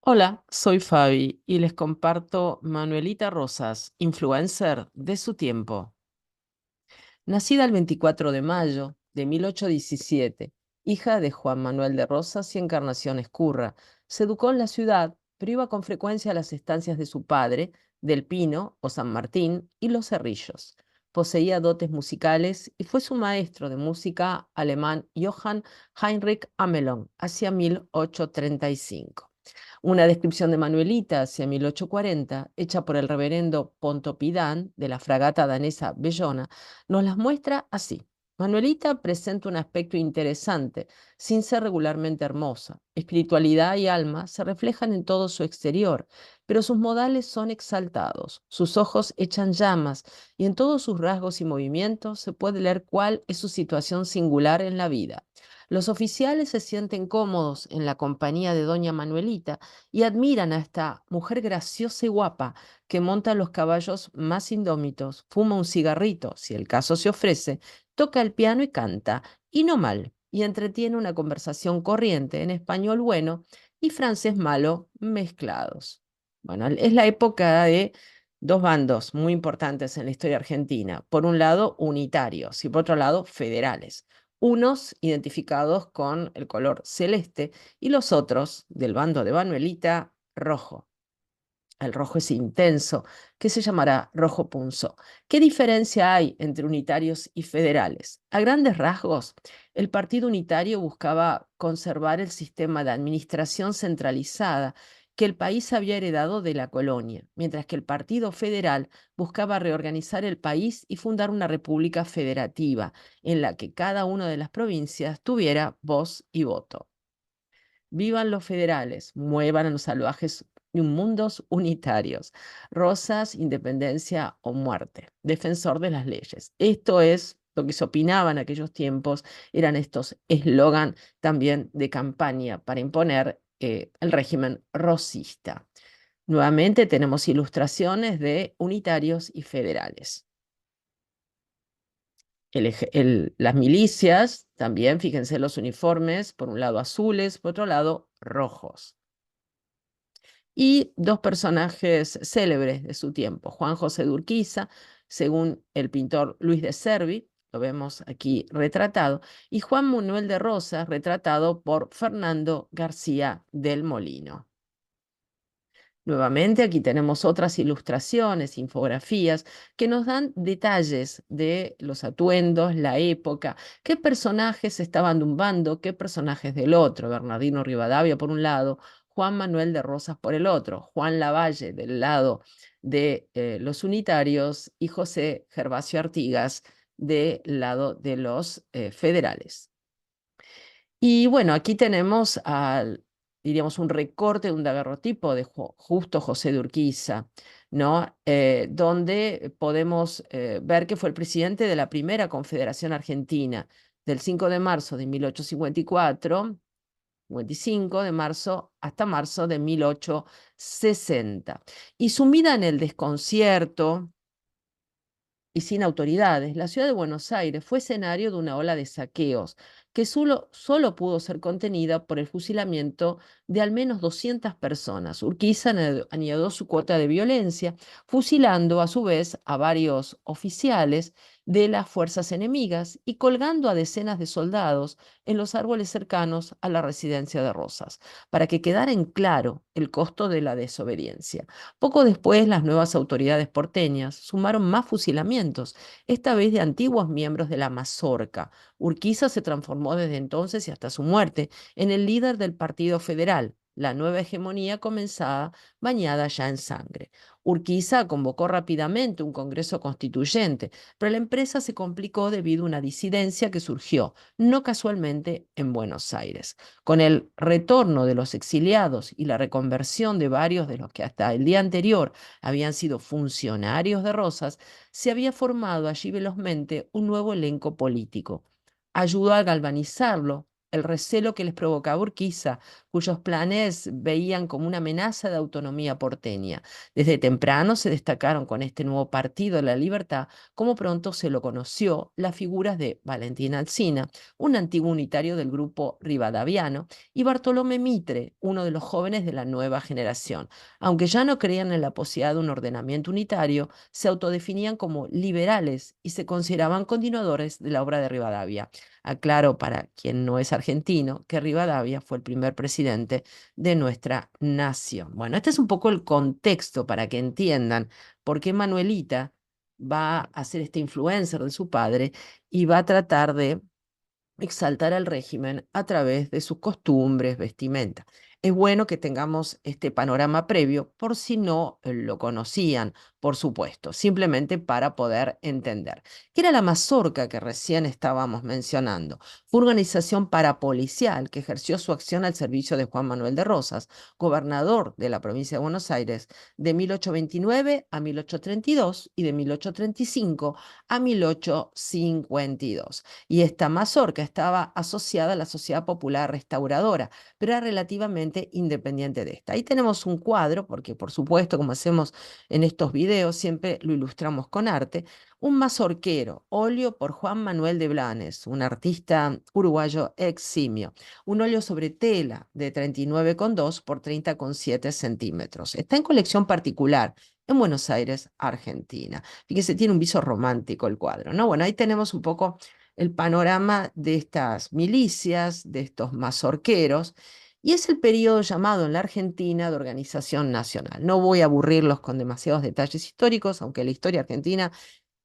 Hola, soy Fabi y les comparto Manuelita Rosas, influencer de su tiempo. Nacida el 24 de mayo de 1817, hija de Juan Manuel de Rosas y Encarnación Escurra, se educó en la ciudad, pero iba con frecuencia a las estancias de su padre, Del Pino o San Martín y Los Cerrillos. Poseía dotes musicales y fue su maestro de música alemán Johann Heinrich Amelung hacia 1835. Una descripción de Manuelita hacia 1840, hecha por el reverendo Pontoppidan de la fragata danesa Bellona, nos las muestra así. Manuelita presenta un aspecto interesante, sin ser regularmente hermosa. Espiritualidad y alma se reflejan en todo su exterior, pero sus modales son exaltados, sus ojos echan llamas y en todos sus rasgos y movimientos se puede leer cuál es su situación singular en la vida. Los oficiales se sienten cómodos en la compañía de doña Manuelita y admiran a esta mujer graciosa y guapa que monta los caballos más indómitos, fuma un cigarrito, si el caso se ofrece, toca el piano y canta, y no mal, y entretiene una conversación corriente en español bueno y francés malo mezclados. Bueno, es la época de dos bandos muy importantes en la historia argentina. Por un lado, unitarios y por otro lado, federales. Unos identificados con el color celeste y los otros, del bando de Manuelita, rojo. El rojo es intenso, que se llamará rojo punzo. ¿Qué diferencia hay entre unitarios y federales? A grandes rasgos, el Partido Unitario buscaba conservar el sistema de administración centralizada que el país había heredado de la colonia, mientras que el Partido Federal buscaba reorganizar el país y fundar una república federativa en la que cada una de las provincias tuviera voz y voto. Vivan los federales, muevan a los salvajes mundos unitarios. Rosas, independencia o muerte. Defensor de las leyes. Esto es lo que se opinaba en aquellos tiempos, eran estos eslogan también de campaña para imponer el régimen rosista. Nuevamente tenemos ilustraciones de unitarios y federales. Las milicias, también fíjense los uniformes, por un lado azules, por otro lado rojos. Y dos personajes célebres de su tiempo, Juan José de Urquiza, según el pintor Luis de Cervi, lo vemos aquí retratado, y Juan Manuel de Rosas, retratado por Fernando García del Molino. Nuevamente aquí tenemos otras ilustraciones, infografías que nos dan detalles de los atuendos, la época, qué personajes estaban de un bando, qué personajes del otro. Bernardino Rivadavia por un lado, Juan Manuel de Rosas por el otro, Juan Lavalle del lado de los unitarios y José Gervasio Artigas del lado de los federales. Y bueno, aquí tenemos diríamos, un recorte de un daguerrotipo de Justo José de Urquiza, ¿no? Donde podemos ver que fue el presidente de la primera Confederación Argentina, del 5 de marzo de 1854, 55 de marzo hasta marzo de 1860. Y sumida en el desconcierto, y sin autoridades, la ciudad de Buenos Aires fue escenario de una ola de saqueos que solo pudo ser contenida por el fusilamiento de al menos 200 personas. Urquiza añadió su cuota de violencia, fusilando a su vez a varios oficiales de las fuerzas enemigas y colgando a decenas de soldados en los árboles cercanos a la residencia de Rosas, para que quedara en claro el costo de la desobediencia. Poco después, las nuevas autoridades porteñas sumaron más fusilamientos, esta vez de antiguos miembros de la mazorca. Urquiza se transformó desde entonces y hasta su muerte en el líder del Partido Federal. La nueva hegemonía comenzaba bañada ya en sangre. Urquiza convocó rápidamente un Congreso Constituyente, pero la empresa se complicó debido a una disidencia que surgió, no casualmente, en Buenos Aires. Con el retorno de los exiliados y la reconversión de varios de los que hasta el día anterior habían sido funcionarios de Rosas, se había formado allí velozmente un nuevo elenco político. Ayudó a galvanizarlo el recelo que les provocaba Urquiza, cuyos planes veían como una amenaza de autonomía porteña. Desde temprano se destacaron con este nuevo Partido de la Libertad, como pronto se lo conoció, las figuras de Valentín Alsina, un antiguo unitario del grupo rivadaviano, y Bartolomé Mitre, uno de los jóvenes de la nueva generación. Aunque ya no creían en la posibilidad de un ordenamiento unitario, se autodefinían como liberales y se consideraban continuadores de la obra de Rivadavia. Aclaro para quien no es argentino que Rivadavia fue el primer presidente de nuestra nación. Bueno, este es un poco el contexto para que entiendan por qué Manuelita va a ser este influencer de su padre y va a tratar de exaltar al régimen a través de sus costumbres, vestimenta. Es bueno que tengamos este panorama previo por si no lo conocían, por supuesto, simplemente para poder entender. ¿Qué era la mazorca que recién estábamos mencionando? Fue una organización parapolicial que ejerció su acción al servicio de Juan Manuel de Rosas, gobernador de la provincia de Buenos Aires de 1829 a 1832 y de 1835 a 1852. Y esta mazorca estaba asociada a la Sociedad Popular Restauradora, pero era relativamente independiente de esta. Ahí tenemos un cuadro, porque por supuesto, como hacemos en estos videos, siempre lo ilustramos con arte, un mazorquero, óleo por Juan Manuel de Blanes, un artista uruguayo eximio, un óleo sobre tela de 39,2 por 30,7 centímetros. Está en colección particular en Buenos Aires, Argentina. Fíjese, tiene un viso romántico el cuadro, ¿no? Bueno, ahí tenemos un poco el panorama de estas milicias, de estos mazorqueros, y es el periodo llamado en la Argentina de organización nacional. No voy a aburrirlos con demasiados detalles históricos, aunque la historia argentina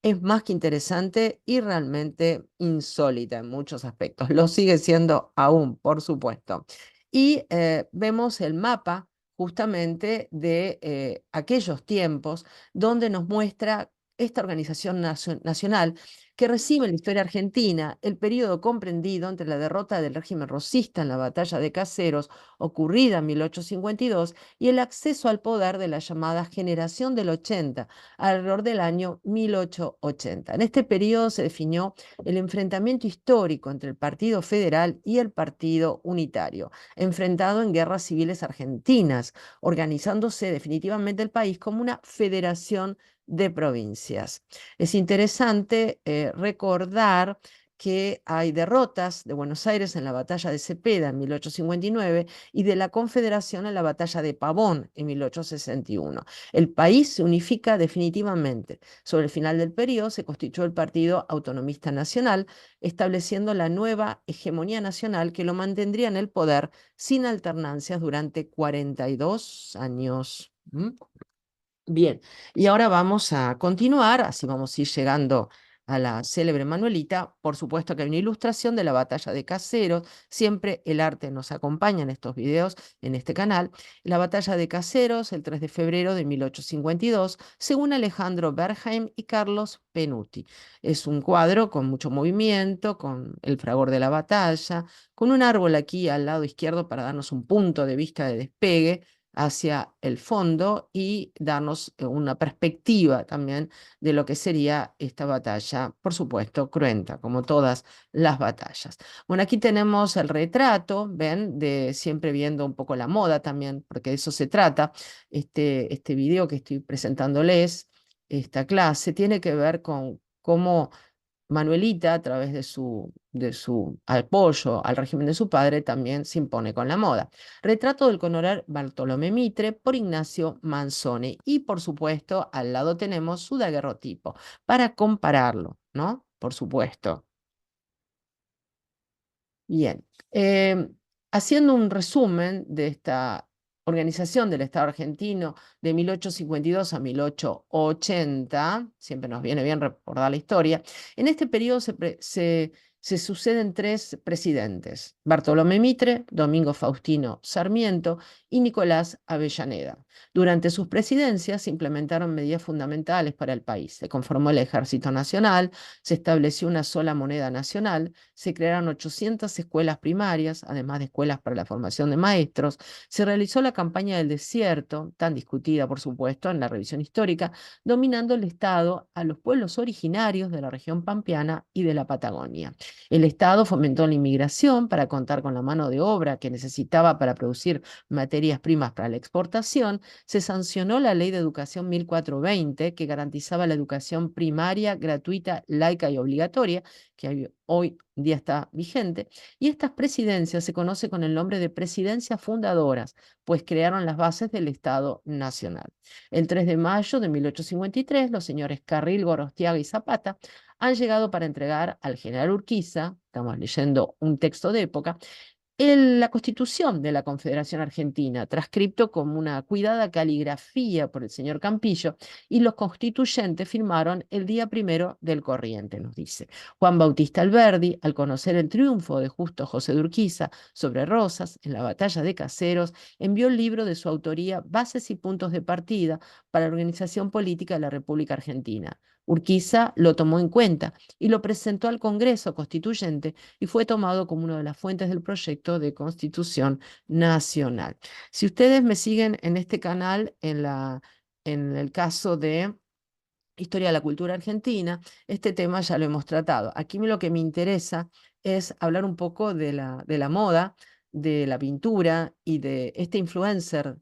es más que interesante y realmente insólita en muchos aspectos. Lo sigue siendo aún, por supuesto. Y vemos el mapa justamente de aquellos tiempos donde nos muestra esta organización nacional que recibe en la historia argentina el periodo comprendido entre la derrota del régimen rosista en la batalla de Caseros, ocurrida en 1852, y el acceso al poder de la llamada generación del 80, alrededor del año 1880. En este periodo se definió el enfrentamiento histórico entre el Partido Federal y el Partido Unitario, enfrentado en guerras civiles argentinas, organizándose definitivamente el país como una federación de provincias. Es interesante recordar que hay derrotas de Buenos Aires en la batalla de Cepeda en 1859 y de la Confederación en la batalla de Pavón en 1861. El país se unifica definitivamente. Sobre el final del periodo se constituyó el Partido Autonomista Nacional, estableciendo la nueva hegemonía nacional que lo mantendría en el poder sin alternancias durante 42 años. ¿Mm? Bien, y ahora vamos a continuar, así vamos a ir llegando a la célebre Manuelita. Por supuesto que hay una ilustración de la batalla de Caseros, siempre el arte nos acompaña en estos videos, en este canal. La batalla de Caseros, el 3 de febrero de 1852, según Alejandro Berheim y Carlos Penuti. Es un cuadro con mucho movimiento, con el fragor de la batalla, con un árbol aquí al lado izquierdo para darnos un punto de vista de despegue hacia el fondo y darnos una perspectiva también de lo que sería esta batalla, por supuesto, cruenta, como todas las batallas. Bueno, aquí tenemos el retrato, ven, de siempre viendo un poco la moda también, porque de eso se trata. Este video que estoy presentándoles, esta clase, tiene que ver con cómo Manuelita, a través de su apoyo al régimen de su padre, también se impone con la moda. Retrato del coronel Bartolomé Mitre por Ignacio Manzoni. Y por supuesto, al lado tenemos su daguerrotipo, para compararlo, ¿no? Por supuesto. Bien, haciendo un resumen de esta organización del Estado argentino de 1852 a 1880, siempre nos viene bien recordar la historia, en este periodo se suceden tres presidentes: Bartolomé Mitre, Domingo Faustino Sarmiento y Nicolás Avellaneda. Durante sus presidencias se implementaron medidas fundamentales para el país. Se conformó el Ejército Nacional, se estableció una sola moneda nacional, se crearon 800 escuelas primarias, además de escuelas para la formación de maestros. Se realizó la campaña del desierto, tan discutida, por supuesto, en la revisión histórica, dominando el Estado a los pueblos originarios de la región pampeana y de la Patagonia. El Estado fomentó la inmigración para contar con la mano de obra que necesitaba para producir materias primas para la exportación. Se sancionó la Ley de Educación 1420, que garantizaba la educación primaria, gratuita, laica y obligatoria, que hoy día está vigente. Y estas presidencias se conocen con el nombre de presidencias fundadoras, pues crearon las bases del Estado Nacional. El 3 de mayo de 1853, los señores Carril, Gorostiaga y Zapata han llegado para entregar al general Urquiza, estamos leyendo un texto de época, la Constitución de la Confederación Argentina, transcripto como una cuidada caligrafía por el señor Campillo, y los constituyentes firmaron el día 1 del corriente, nos dice. Juan Bautista Alberdi, al conocer el triunfo de Justo José de Urquiza sobre Rosas en la batalla de Caseros, envió el libro de su autoría Bases y Puntos de Partida para la Organización Política de la República Argentina. Urquiza lo tomó en cuenta y lo presentó al Congreso Constituyente y fue tomado como una de las fuentes del proyecto de Constitución Nacional. Si ustedes me siguen en este canal, en el caso de Historia de la Cultura Argentina, este tema ya lo hemos tratado. Aquí lo que me interesa es hablar un poco de la moda, de la pintura y de este influencer,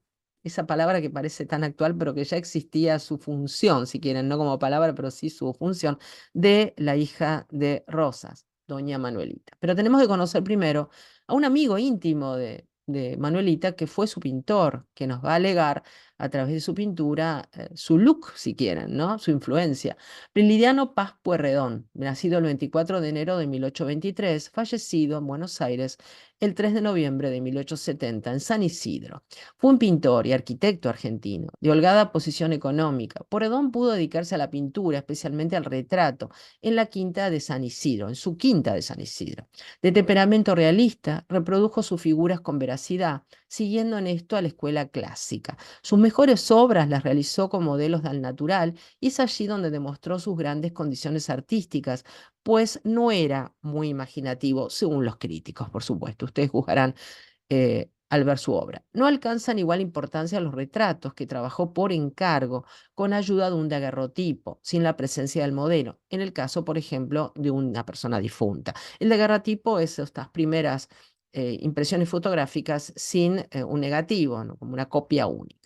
esa palabra que parece tan actual, pero que ya existía su función, si quieren, no como palabra, pero sí su función, de la hija de Rosas, doña Manuelita. Pero tenemos que conocer primero a un amigo íntimo de Manuelita, que fue su pintor, que nos va a legar a través de su pintura, su look, si quieren, ¿no? Su influencia. Prilidiano Paz Pueyrredón, nacido el 24 de enero de 1823, fallecido en Buenos Aires el 3 de noviembre de 1870 en San Isidro. Fue un pintor y arquitecto argentino, de holgada posición económica. Pueyrredón pudo dedicarse a la pintura, especialmente al retrato, en la quinta de San Isidro, en su quinta de San Isidro. De temperamento realista, reprodujo sus figuras con veracidad, siguiendo en esto a la escuela clásica. Sus mejores obras las realizó con modelos del natural y es allí donde demostró sus grandes condiciones artísticas, pues no era muy imaginativo, según los críticos, por supuesto. Ustedes juzgarán al ver su obra. No alcanzan igual importancia los retratos que trabajó por encargo con ayuda de un daguerrotipo, sin la presencia del modelo, en el caso, por ejemplo, de una persona difunta. El daguerrotipo es estas primeras impresiones fotográficas sin un negativo, ¿no? Como una copia única.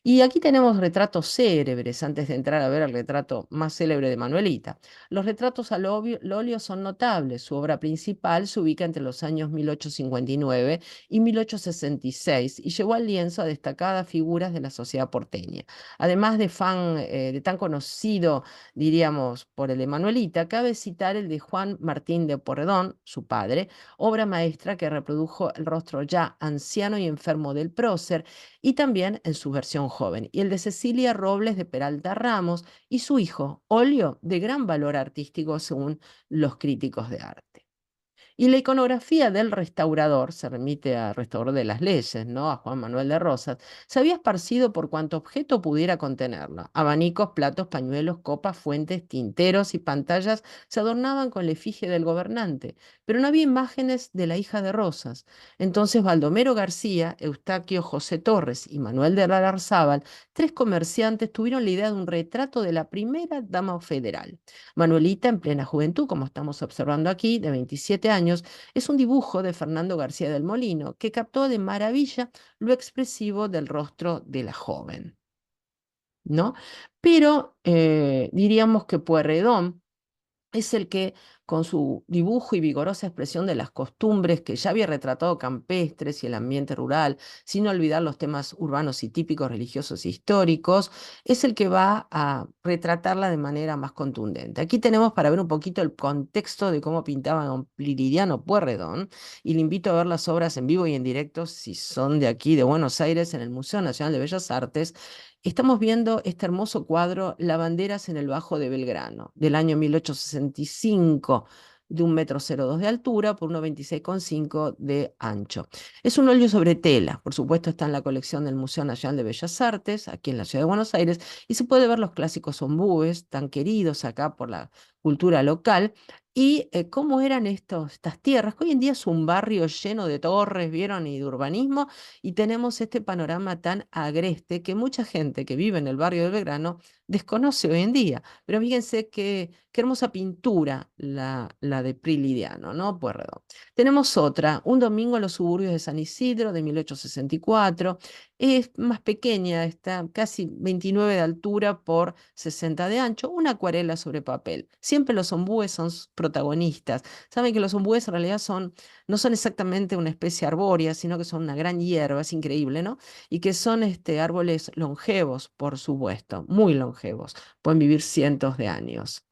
Y aquí tenemos retratos célebres, antes de entrar a ver el retrato más célebre de Manuelita. Los retratos al óleo son notables. Su obra principal se ubica entre los años 1859 y 1866 y llevó al lienzo a destacadas figuras de la sociedad porteña. Además de tan conocido, diríamos, por el de Manuelita, cabe citar el de Juan Martín de Porredón, su padre, obra maestra que reprodujo el rostro ya anciano y enfermo del prócer, y también en su versión joven, y el de Cecilia Robles de Peralta Ramos y su hijo, óleo de gran valor artístico según los críticos de arte. Y la iconografía del restaurador, se remite al restaurador de las leyes, ¿no? A Juan Manuel de Rosas, se había esparcido por cuanto objeto pudiera contenerlo. Abanicos, platos, pañuelos, copas, fuentes, tinteros y pantallas se adornaban con la efigie del gobernante, pero no había imágenes de la hija de Rosas. Entonces Baldomero García, Eustaquio José Torres y Manuel de Larrazábal, tres comerciantes, tuvieron la idea de un retrato de la primera dama federal. Manuelita, en plena juventud, como estamos observando aquí, de 27 años, es un dibujo de Fernando García del Molino, que captó de maravilla lo expresivo del rostro de la joven, ¿no? Pero diríamos que Pueyrredón es el que, con su dibujo y vigorosa expresión de las costumbres que ya había retratado campestres y el ambiente rural, sin olvidar los temas urbanos y típicos religiosos e históricos, es el que va a retratarla de manera más contundente. Aquí tenemos para ver un poquito el contexto de cómo pintaba don Prilidiano Pueyrredón, y le invito a ver las obras en vivo y en directo, si son de aquí, de Buenos Aires, en el Museo Nacional de Bellas Artes. Estamos viendo este hermoso cuadro, Lavanderas en el Bajo de Belgrano, del año 1865, de 1,02 m de altura por 1,26,5 de ancho. Es un óleo sobre tela, por supuesto está en la colección del Museo Nacional de Bellas Artes, aquí en la ciudad de Buenos Aires, y se puede ver los clásicos ombúes, tan queridos acá por la cultura local, y cómo eran estas tierras, que hoy en día es un barrio lleno de torres, ¿vieron? Y de urbanismo, y tenemos este panorama tan agreste que mucha gente que vive en el barrio de Belgrano desconoce hoy en día. Pero fíjense qué hermosa pintura la de Prilidiano, ¿no? Pueyrredón. Tenemos otra, Un domingo en los suburbios de San Isidro, de 1864. Es más pequeña, está casi 29 de altura por 60 de ancho, una acuarela sobre papel. Siempre los ombúes son protagonistas. Saben que los ombúes en realidad no son exactamente una especie arbórea, sino que son una gran hierba, es increíble, ¿no? Y que son árboles longevos, por supuesto, muy longevos. Pueden vivir cientos de años.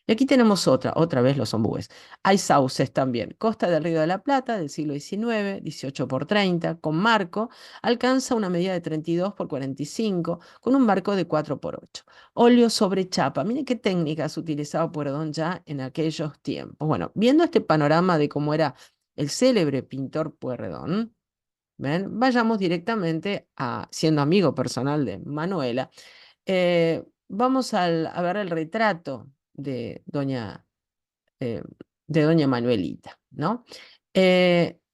Y aquí tenemos otra vez los ombúes. Hay sauces también. Costa del Río de la Plata del siglo XIX, 18 por 30, con marco, alcanza una medida de 32 por 45, con un marco de 4 por 8. Óleo sobre chapa. Miren qué técnicas utilizaba Pueyrredón ya en aquellos tiempos. Bueno, viendo este panorama de cómo era el célebre pintor Pueyrredón, ¿ven? Vayamos directamente siendo amigo personal de Manuela, vamos a ver el retrato eh, de doña Manuelita, ¿no?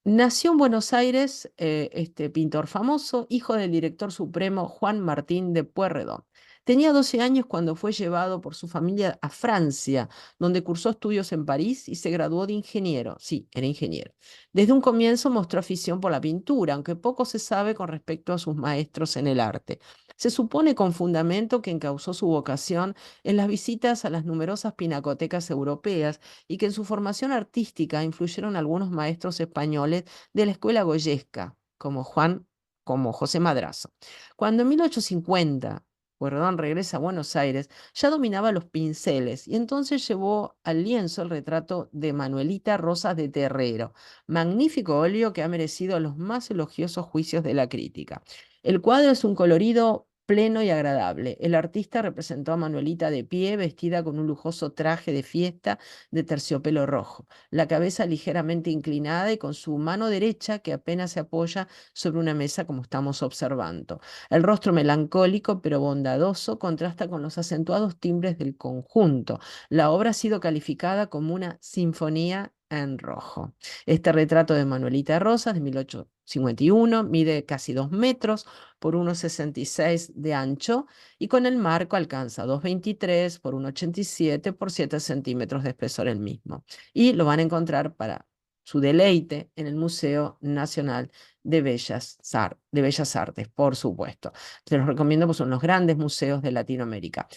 Nació en Buenos Aires este pintor famoso, hijo del director supremo Juan Martín de Pueyrredón. Tenía 12 años cuando fue llevado por su familia a Francia, donde cursó estudios en París y se graduó de ingeniero. Sí, era ingeniero. Desde un comienzo mostró afición por la pintura, aunque poco se sabe con respecto a sus maestros en el arte. Se supone con fundamento que encausó su vocación en las visitas a las numerosas pinacotecas europeas y que en su formación artística influyeron algunos maestros españoles de la escuela goyesca, como José Madrazo. Cuando en 1850 Pueyrredón regresa a Buenos Aires, ya dominaba los pinceles y entonces llevó al lienzo el retrato de Manuelita Rosas de Terrero, magnífico óleo que ha merecido los más elogiosos juicios de la crítica. El cuadro es un colorido pleno y agradable. El artista representó a Manuelita de pie, vestida con un lujoso traje de fiesta de terciopelo rojo, la cabeza ligeramente inclinada y con su mano derecha que apenas se apoya sobre una mesa como estamos observando. El rostro melancólico pero bondadoso contrasta con los acentuados timbres del conjunto. La obra ha sido calificada como una sinfonía en rojo. Este retrato de Manuelita Rosas de 1851 mide casi 2 metros por 1,66 de ancho y con el marco alcanza 2,23 por 1,87 por 7 centímetros de espesor el mismo. Y lo van a encontrar para su deleite en el Museo Nacional de Bellas Artes, por supuesto. Se los recomiendo, pues son los grandes museos de Latinoamérica.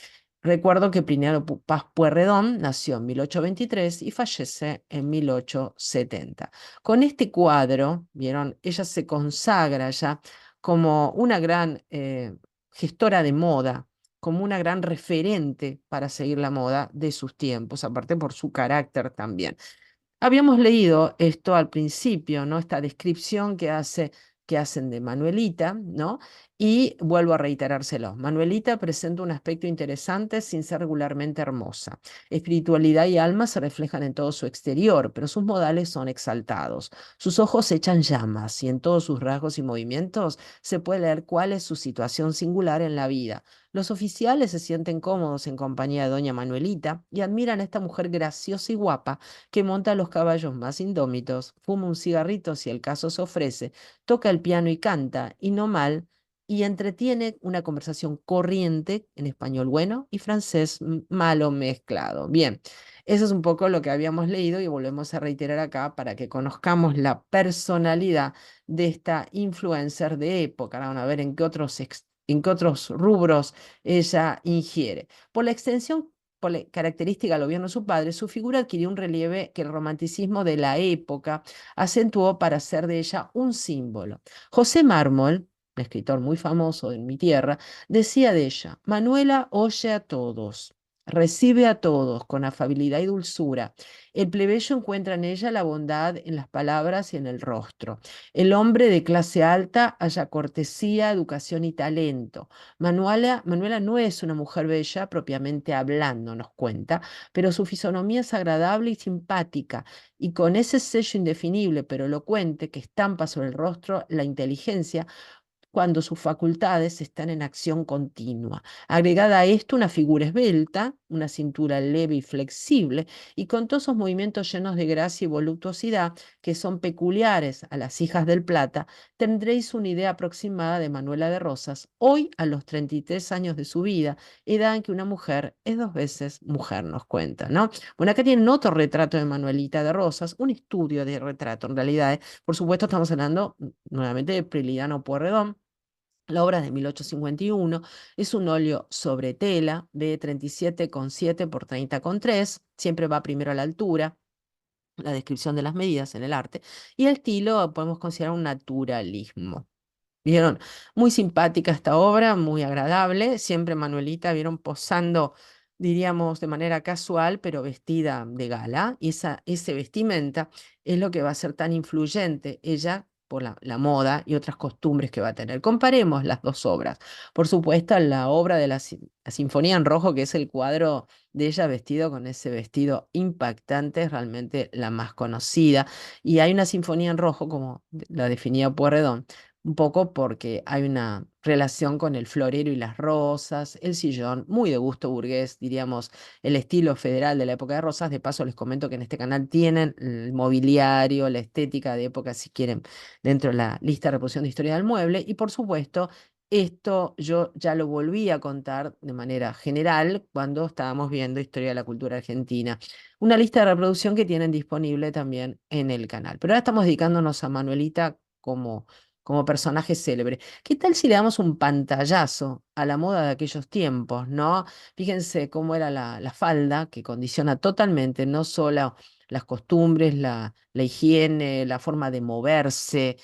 Recuerdo que Plinio Paz Pueyrredón nació en 1823 y fallece en 1870. Con este cuadro, vieron, ella se consagra ya como una gran gestora de moda, como una gran referente para seguir la moda de sus tiempos, aparte por su carácter también. Habíamos leído esto al principio, ¿no? Esta descripción que hacen de Manuelita, ¿no? Y vuelvo a reiterárselo. Manuelita presenta un aspecto interesante sin ser regularmente hermosa. Espiritualidad y alma se reflejan en todo su exterior, pero sus modales son exaltados. Sus ojos echan llamas y en todos sus rasgos y movimientos se puede leer cuál es su situación singular en la vida. Los oficiales se sienten cómodos en compañía de doña Manuelita y admiran a esta mujer graciosa y guapa que monta los caballos más indómitos, fuma un cigarrito si el caso se ofrece, toca el piano y canta, y no mal, y entretiene una conversación corriente en español bueno y francés malo mezclado. Bien, eso es un poco lo que habíamos leído y volvemos a reiterar acá para que conozcamos la personalidad de esta influencer de época. Ahora van a ver en qué otros rubros ella ingiere. Por la extensión característica del gobierno de su padre, su figura adquirió un relieve que el romanticismo de la época acentuó para hacer de ella un símbolo. José Mármol, un escritor muy famoso en mi tierra, decía de ella: Manuela oye a todos, recibe a todos con afabilidad y dulzura. El plebeyo encuentra en ella la bondad en las palabras y en el rostro. El hombre de clase alta halla cortesía, educación y talento. Manuela no es una mujer bella propiamente hablando, nos cuenta, pero su fisonomía es agradable y simpática, y con ese sello indefinible pero elocuente que estampa sobre el rostro la inteligencia, cuando sus facultades están en acción continua. Agregada a esto una figura esbelta, una cintura leve y flexible, y con todos esos movimientos llenos de gracia y voluptuosidad que son peculiares a las hijas del Plata, tendréis una idea aproximada de Manuela de Rosas, hoy a los 33 años de su vida, edad en que una mujer es dos veces mujer, nos cuenta, ¿no? Bueno, acá tienen otro retrato de Manuelita de Rosas, un estudio de retrato, en realidad. Por supuesto, estamos hablando nuevamente de Prilidiano Pueyrredón. La obra es de 1851, es un óleo sobre tela de 37,7 por 30,3, siempre va primero a la altura, la descripción de las medidas en el arte, y el estilo podemos considerar un naturalismo. Vieron, muy simpática esta obra, muy agradable. Siempre Manuelita vieron posando, diríamos, de manera casual, pero vestida de gala. Y ese vestimenta es lo que va a ser tan influyente ella por la moda y otras costumbres que va a tener. Comparemos las dos obras. Por supuesto, la obra de la Sinfonía en Rojo, que es el cuadro de ella vestido con ese vestido impactante, es realmente la más conocida. Y hay una Sinfonía en Rojo, como la definía Pueyrredón, un poco porque hay una relación con el florero y las rosas, el sillón, muy de gusto burgués, diríamos, el estilo federal de la época de Rosas. De paso, les comento que en este canal tienen el mobiliario, la estética de época, si quieren, dentro de la lista de reproducción de historia del mueble. Y por supuesto, esto yo ya lo volví a contar de manera general cuando estábamos viendo Historia de la Cultura Argentina. Una lista de reproducción que tienen disponible también en el canal. Pero ahora estamos dedicándonos a Manuelita como personaje célebre. ¿Qué tal si le damos un pantallazo a la moda de aquellos tiempos, ¿no? Fíjense cómo era la falda, que condiciona totalmente no solo las costumbres, la higiene, la forma de moverse,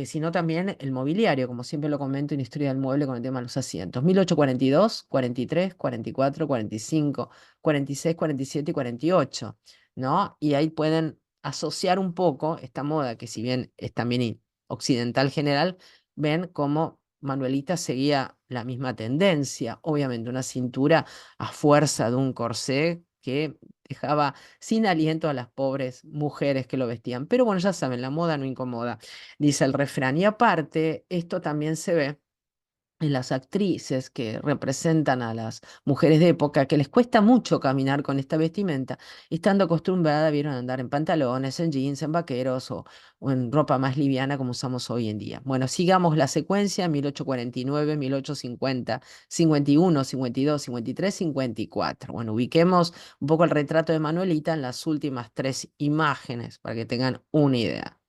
sino también el mobiliario, como siempre lo comento en Historia del Mueble con el tema de los asientos. 1842, 43, 44, 45, 46, 47 y 48, ¿no? Y ahí pueden asociar un poco esta moda, que si bien es también occidental general, ven cómo Manuelita seguía la misma tendencia, obviamente una cintura a fuerza de un corsé que dejaba sin aliento a las pobres mujeres que lo vestían. Pero bueno, ya saben, la moda no incomoda, dice el refrán. Y aparte, esto también se ve en las actrices que representan a las mujeres de época, que les cuesta mucho caminar con esta vestimenta, estando acostumbradas, vieron, a andar en pantalones, en jeans, en vaqueros o en ropa más liviana como usamos hoy en día. Bueno, sigamos la secuencia: 1849, 1850, 51, 52, 53, 54. Bueno, ubiquemos un poco el retrato de Manuelita en las últimas tres imágenes para que tengan una idea.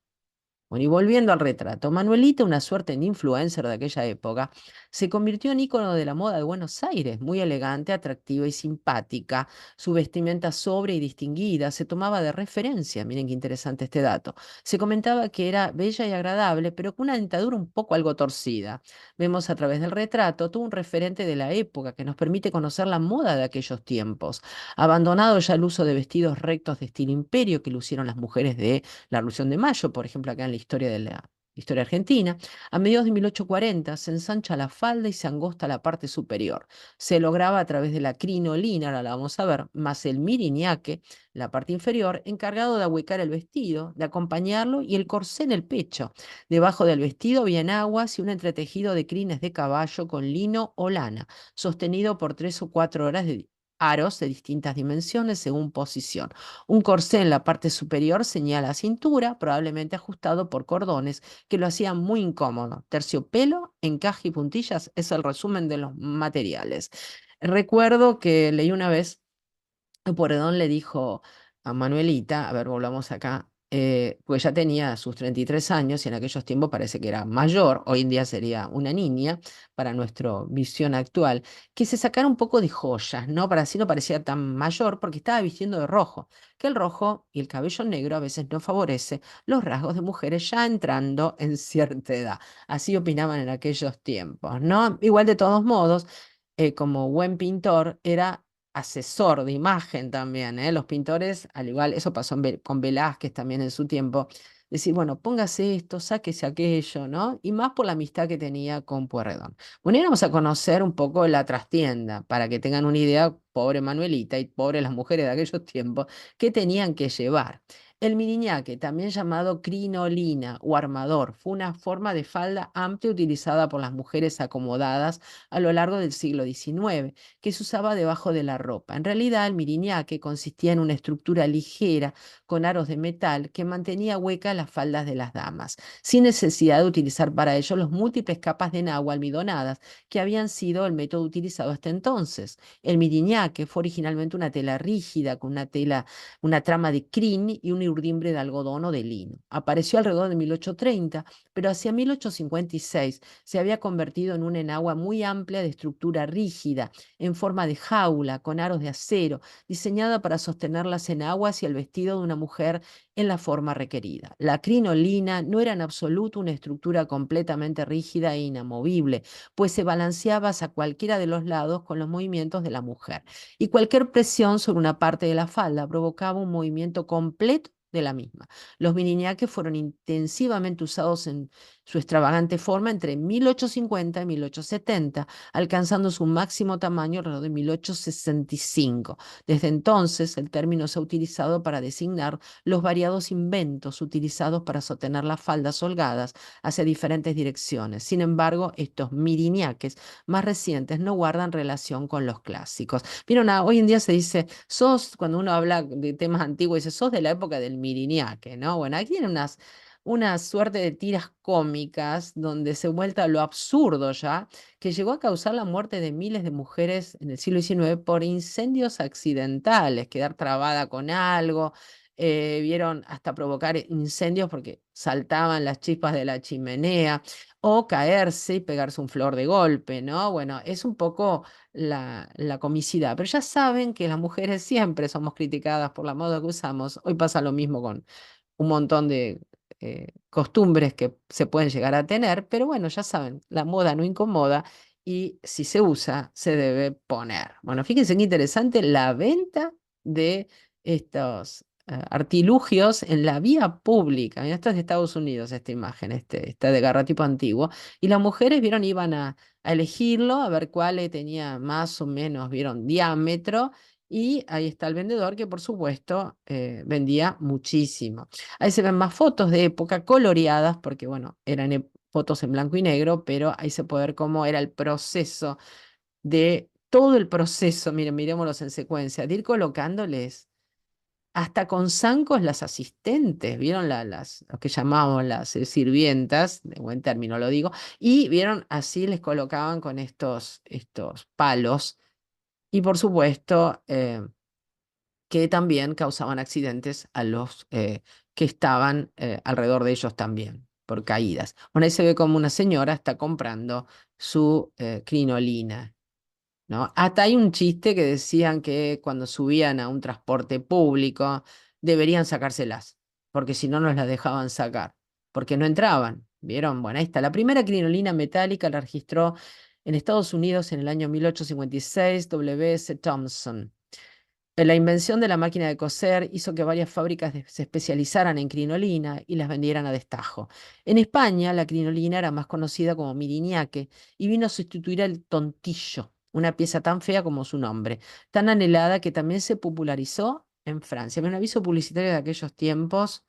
Bueno, y volviendo al retrato, Manuelita, una suerte de influencer de aquella época, se convirtió en ícono de la moda de Buenos Aires, muy elegante, atractiva y simpática. Su vestimenta sobria y distinguida se tomaba de referencia, miren qué interesante este dato. Se comentaba que era bella y agradable, pero con una dentadura un poco algo torcida. Vemos a través del retrato todo un referente de la época que nos permite conocer la moda de aquellos tiempos. Abandonado ya el uso de vestidos rectos de estilo imperio que lucieron las mujeres de la Revolución de Mayo, por ejemplo, acá en la historia de la historia argentina, a mediados de 1840 se ensancha la falda y se angosta la parte superior. Se lograba a través de la crinolina, ahora la vamos a ver, más el miriñaque, la parte inferior, encargado de ahuecar el vestido, de acompañarlo, y el corsé en el pecho. Debajo del vestido había enaguas y un entretejido de crines de caballo con lino o lana, sostenido por 3 o 4 horas de aros de distintas dimensiones según posición. Un corsé en la parte superior señala la cintura, probablemente ajustado por cordones que lo hacían muy incómodo. Terciopelo, encaje y puntillas es el resumen de los materiales. Recuerdo que leí una vez, Pueyrredón le dijo a Manuelita, a ver, volvamos acá, pues ya tenía sus 33 años y en aquellos tiempos parece que era mayor, hoy en día sería una niña para nuestra visión actual, que se sacara un poco de joyas, ¿no? Para así no parecía tan mayor, porque estaba vistiendo de rojo, que el rojo y el cabello negro a veces no favorece los rasgos de mujeres ya entrando en cierta edad. Así opinaban en aquellos tiempos, ¿no? Igual de todos modos, como buen pintor, era asesor de imagen también, ¿eh? Los pintores, al igual, eso pasó con Velázquez también en su tiempo, decir, bueno, póngase esto, sáquese aquello, ¿no? Y más por la amistad que tenía con Pueyrredón. Bueno, y vamos a conocer un poco la trastienda, para que tengan una idea, pobre Manuelita y pobre las mujeres de aquellos tiempos, que tenían que llevar. El miriñaque, también llamado crinolina o armador, fue una forma de falda amplia utilizada por las mujeres acomodadas a lo largo del siglo XIX, que se usaba debajo de la ropa. En realidad, el miriñaque consistía en una estructura ligera con aros de metal que mantenía huecas las faldas de las damas, sin necesidad de utilizar para ello los múltiples capas de nagua almidonadas que habían sido el método utilizado hasta entonces. El miriñaque fue originalmente una tela rígida con una trama de crin y un urdimbre de algodón o de lino. Apareció alrededor de 1830, pero hacia 1856 se había convertido en una enagua muy amplia de estructura rígida, en forma de jaula, con aros de acero, diseñada para sostener las enaguas y el vestido de una mujer en la forma requerida. La crinolina no era en absoluto una estructura completamente rígida e inamovible, pues se balanceaba hacia cualquiera de los lados con los movimientos de la mujer, y cualquier presión sobre una parte de la falda provocaba un movimiento completo de la misma. Los miniñaques fueron intensivamente usados en su extravagante forma entre 1850 y 1870, alcanzando su máximo tamaño alrededor de 1865. Desde entonces, el término se ha utilizado para designar los variados inventos utilizados para sostener las faldas holgadas hacia diferentes direcciones. Sin embargo, estos miriñaques más recientes no guardan relación con los clásicos. Vieron, hoy en día se dice, cuando uno habla de temas antiguos, dice, sos de la época del miriñaque, ¿no? Bueno, aquí tienen una suerte de tiras cómicas donde se vuelta a lo absurdo ya, que llegó a causar la muerte de miles de mujeres en el siglo XIX por incendios accidentales, quedar trabada con algo, vieron hasta provocar incendios porque saltaban las chispas de la chimenea, o caerse y pegarse un flor de golpe, ¿no? Bueno, es un poco la comicidad, pero ya saben que las mujeres siempre somos criticadas por la moda que usamos. Hoy pasa lo mismo con un montón de costumbres que se pueden llegar a tener, pero bueno, ya saben, la moda no incomoda y si se usa, se debe poner. Bueno, fíjense qué interesante la venta de estos artilugios en la vía pública. Mira, esto es de Estados Unidos, esta imagen, esta de garratipo antiguo. Y las mujeres, vieron, iban a elegirlo, a ver cuál tenía más o menos, vieron, diámetro. Y ahí está el vendedor que, por supuesto, vendía muchísimo. Ahí se ven más fotos de época coloreadas, porque bueno, eran fotos en blanco y negro, pero ahí se puede ver cómo era el proceso de todo el proceso, miren, miremoslos en secuencia, de ir colocándoles hasta con zancos las asistentes, vieron lo que llamamos las sirvientas, de buen término lo digo, y vieron así les colocaban con estos palos, y por supuesto, que también causaban accidentes a los que estaban alrededor de ellos también, por caídas. Bueno, ahí se ve como una señora está comprando su crinolina, ¿no? Hasta hay un chiste que decían que cuando subían a un transporte público deberían sacárselas, porque si no, nos las dejaban sacar, porque no entraban. ¿Vieron? Bueno, ahí está. La primera crinolina metálica la registró en Estados Unidos en el año 1856 W. S. Thompson. La invención de la máquina de coser hizo que varias fábricas se especializaran en crinolina y las vendieran a destajo. En España, la crinolina era más conocida como miriñaque y vino a sustituir al tontillo, una pieza tan fea como su nombre, tan anhelada que también se popularizó en Francia. Un aviso publicitario de aquellos tiempos.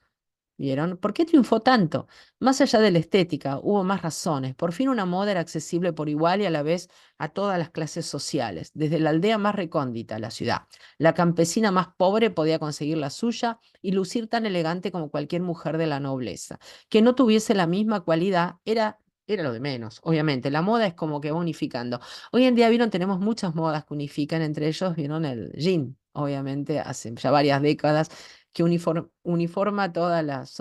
¿Vieron? ¿Por qué triunfó tanto? Más allá de la estética, hubo más razones. Por fin una moda era accesible por igual y a la vez a todas las clases sociales, desde la aldea más recóndita a la ciudad. La campesina más pobre podía conseguir la suya y lucir tan elegante como cualquier mujer de la nobleza. Que no tuviese la misma cualidad era lo de menos, obviamente. La moda es como que va unificando. Hoy en día, vieron, tenemos muchas modas que unifican, entre ellos, vieron el jean, obviamente, hace ya varias décadas que uniforma todas las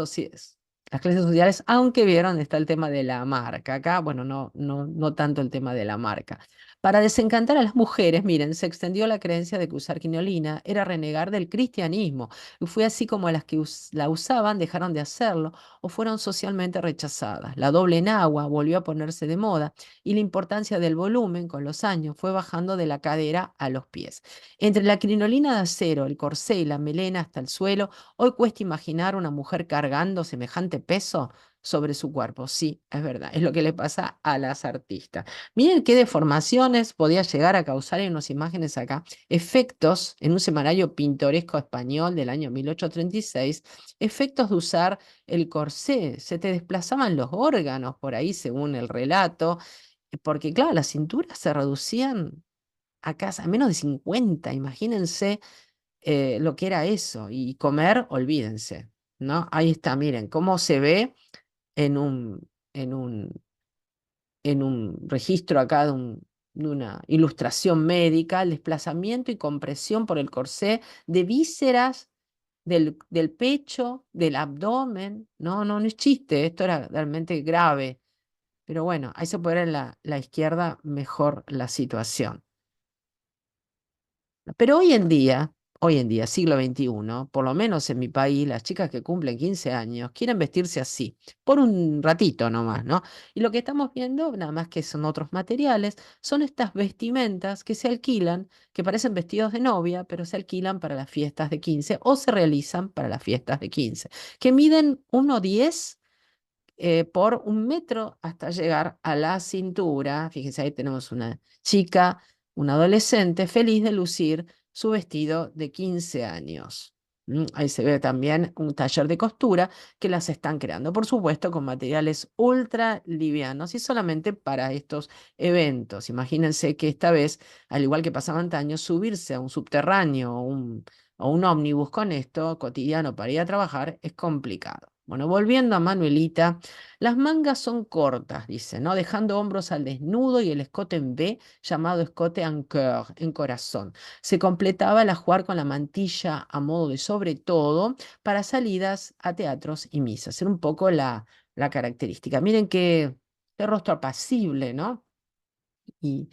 clases sociales, aunque vieron, está el tema de la marca. Acá, bueno, no tanto el tema de la marca. Para desencantar a las mujeres, miren, se extendió la creencia de que usar quinolina era renegar del cristianismo. Y fue así como las que la usaban dejaron de hacerlo o fueron socialmente rechazadas. La doble enagua volvió a ponerse de moda y la importancia del volumen con los años fue bajando de la cadera a los pies. Entre la crinolina de acero, el corsé y la melena hasta el suelo, hoy cuesta imaginar una mujer cargando semejante peso sobre su cuerpo. Sí, es verdad, es lo que le pasa a las artistas. Miren qué deformaciones podía llegar a causar en unas imágenes acá. Efectos en un semanario pintoresco español del año 1836, efectos de usar el corsé, se te desplazaban los órganos por ahí según el relato, porque claro, las cinturas se reducían a menos de 50, imagínense lo que era eso, y comer, olvídense, ¿no? Ahí está, miren, cómo se ve en un, en un, en un registro acá de una ilustración médica, el desplazamiento y compresión por el corsé de vísceras del pecho, del abdomen. No, no, no es chiste, esto era realmente grave. Pero bueno, ahí se puede ver en la izquierda mejor la situación. Pero hoy en día, siglo XXI, por lo menos en mi país, las chicas que cumplen 15 años quieren vestirse así, por un ratito nomás, ¿no? Y lo que estamos viendo, nada más que son otros materiales, son estas vestimentas que se alquilan, que parecen vestidos de novia, pero se alquilan para las fiestas de 15 o se realizan para las fiestas de 15, que miden 1,10 por 1 metro hasta llegar a la cintura. Fíjense, ahí tenemos una chica, una adolescente feliz de lucir su vestido de 15 años. Ahí se ve también un taller de costura que las están creando, por supuesto, con materiales ultra livianos y solamente para estos eventos. Imagínense que esta vez, al igual que pasaba antaño, subirse a un subterráneo o un ómnibus con esto cotidiano para ir a trabajar es complicado. Bueno, volviendo a Manuelita, las mangas son cortas, dice, ¿no? Dejando hombros al desnudo y el escote en V, llamado escote en cœur, en corazón. Se completaba el ajuar con la mantilla a modo de sobre todo para salidas a teatros y misas. Era un poco la característica. Miren qué rostro apacible, ¿no? y,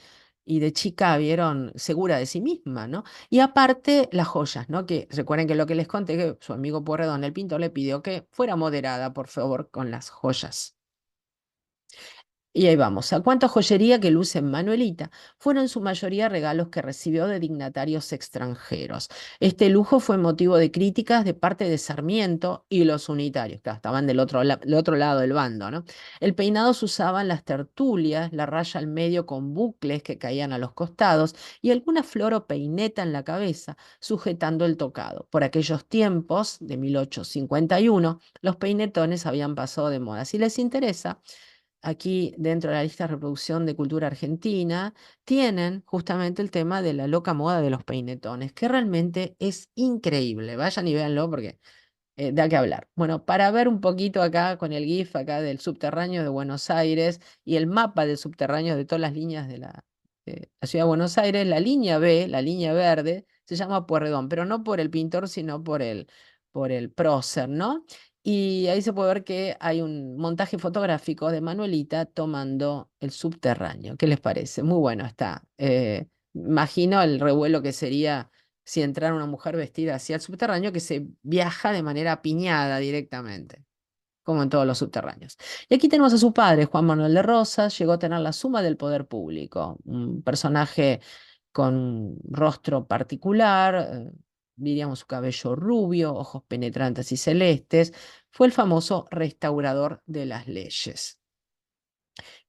y de chica vieron segura de sí misma, ¿no? Y aparte las joyas, ¿no? Que recuerden que lo que les conté, que su amigo Pueyrredón, el pintor, le pidió que fuera moderada, por favor, con las joyas. Y ahí vamos. ¿A cuánta joyería que luce Manuelita? Fueron en su mayoría regalos que recibió de dignatarios extranjeros. Este lujo fue motivo de críticas de parte de Sarmiento y los unitarios, que estaban del otro lado del bando, ¿no? El peinado se usaba en las tertulias, la raya al medio con bucles que caían a los costados y alguna flor o peineta en la cabeza, sujetando el tocado. Por aquellos tiempos, de 1851, los peinetones habían pasado de moda. Si les interesa, aquí dentro de la lista de reproducción de cultura argentina, tienen justamente el tema de la loca moda de los peinetones, que realmente es increíble. Vayan y véanlo porque da que hablar. Bueno, para ver un poquito acá con el GIF acá del subterráneo de Buenos Aires y el mapa del subterráneo de todas las líneas de la ciudad de Buenos Aires, la línea B, la línea verde, se llama Pueyrredón, pero no por el pintor, sino por el prócer, ¿no? Y ahí se puede ver que hay un montaje fotográfico de Manuelita tomando el subterráneo. ¿Qué les parece? Muy bueno está. Imagino el revuelo que sería si entrara una mujer vestida hacia el subterráneo, que se viaja de manera piñada directamente, como en todos los subterráneos. Y aquí tenemos a su padre, Juan Manuel de Rosas, llegó a tener la suma del poder público, un personaje con un rostro particular, diríamos su cabello rubio, ojos penetrantes y celestes, fue el famoso restaurador de las leyes.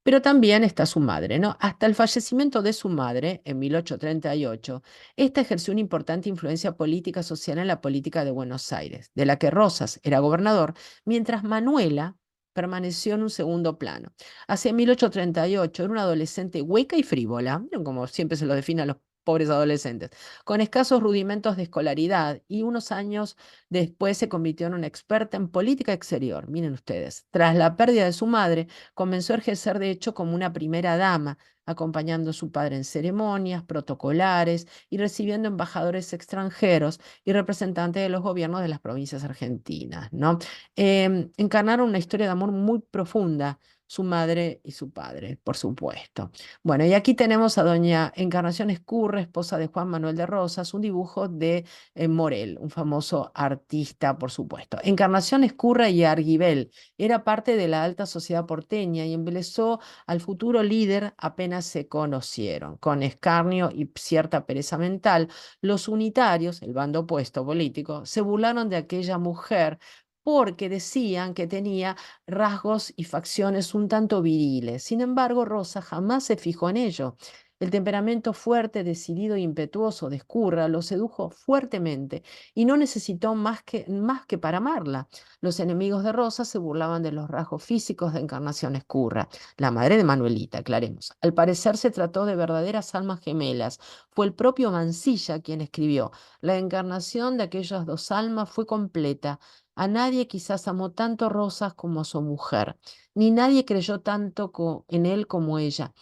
Pero también está su madre, ¿no? Hasta el fallecimiento de su madre, en 1838, esta ejerció una importante influencia política social en la política de Buenos Aires, de la que Rosas era gobernador, mientras Manuela permaneció en un segundo plano. Hacia 1838 era una adolescente hueca y frívola, ¿vieron? Como siempre se lo define a los pobres adolescentes, con escasos rudimentos de escolaridad y unos años después se convirtió en una experta en política exterior. Miren ustedes, tras la pérdida de su madre, comenzó a ejercer de hecho como una primera dama, acompañando a su padre en ceremonias protocolares y recibiendo embajadores extranjeros y representantes de los gobiernos de las provincias argentinas, ¿no? Encarnaron una historia de amor muy profunda, su madre y su padre, por supuesto. Bueno, y aquí tenemos a doña Encarnación Escurra, esposa de Juan Manuel de Rosas, un dibujo de Morel, un famoso artista, por supuesto. Encarnación Escurra y Arguibel era parte de la alta sociedad porteña y embelezó al futuro líder apenas se conocieron. Con escarnio y cierta pereza mental, los unitarios, el bando opuesto político, se burlaron de aquella mujer porque decían que tenía rasgos y facciones un tanto viriles. Sin embargo, Rosa jamás se fijó en ello. El temperamento fuerte, decidido e impetuoso de Escurra lo sedujo fuertemente y no necesitó más que para amarla. Los enemigos de Rosa se burlaban de los rasgos físicos de Encarnación Escurra, la madre de Manuelita, aclaremos. Al parecer se trató de verdaderas almas gemelas. Fue el propio Mansilla quien escribió: la encarnación de aquellas dos almas fue completa. A nadie quizás amó tanto Rosas como a su mujer, ni nadie creyó tanto en él como ella,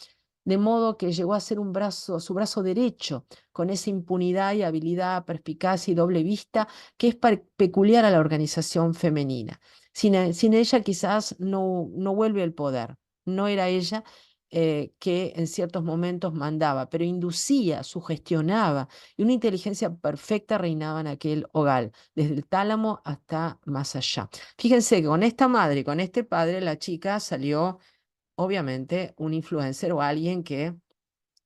de modo que llegó a ser su brazo derecho, con esa impunidad y habilidad, perspicacia y doble vista que es peculiar a la organización femenina. Sin ella quizás no vuelve el poder. No era ella que en ciertos momentos mandaba, pero inducía, sugestionaba, y una inteligencia perfecta reinaba en aquel hogar, desde el tálamo hasta más allá. Fíjense que con esta madre y con este padre, la chica salió obviamente un influencer o alguien que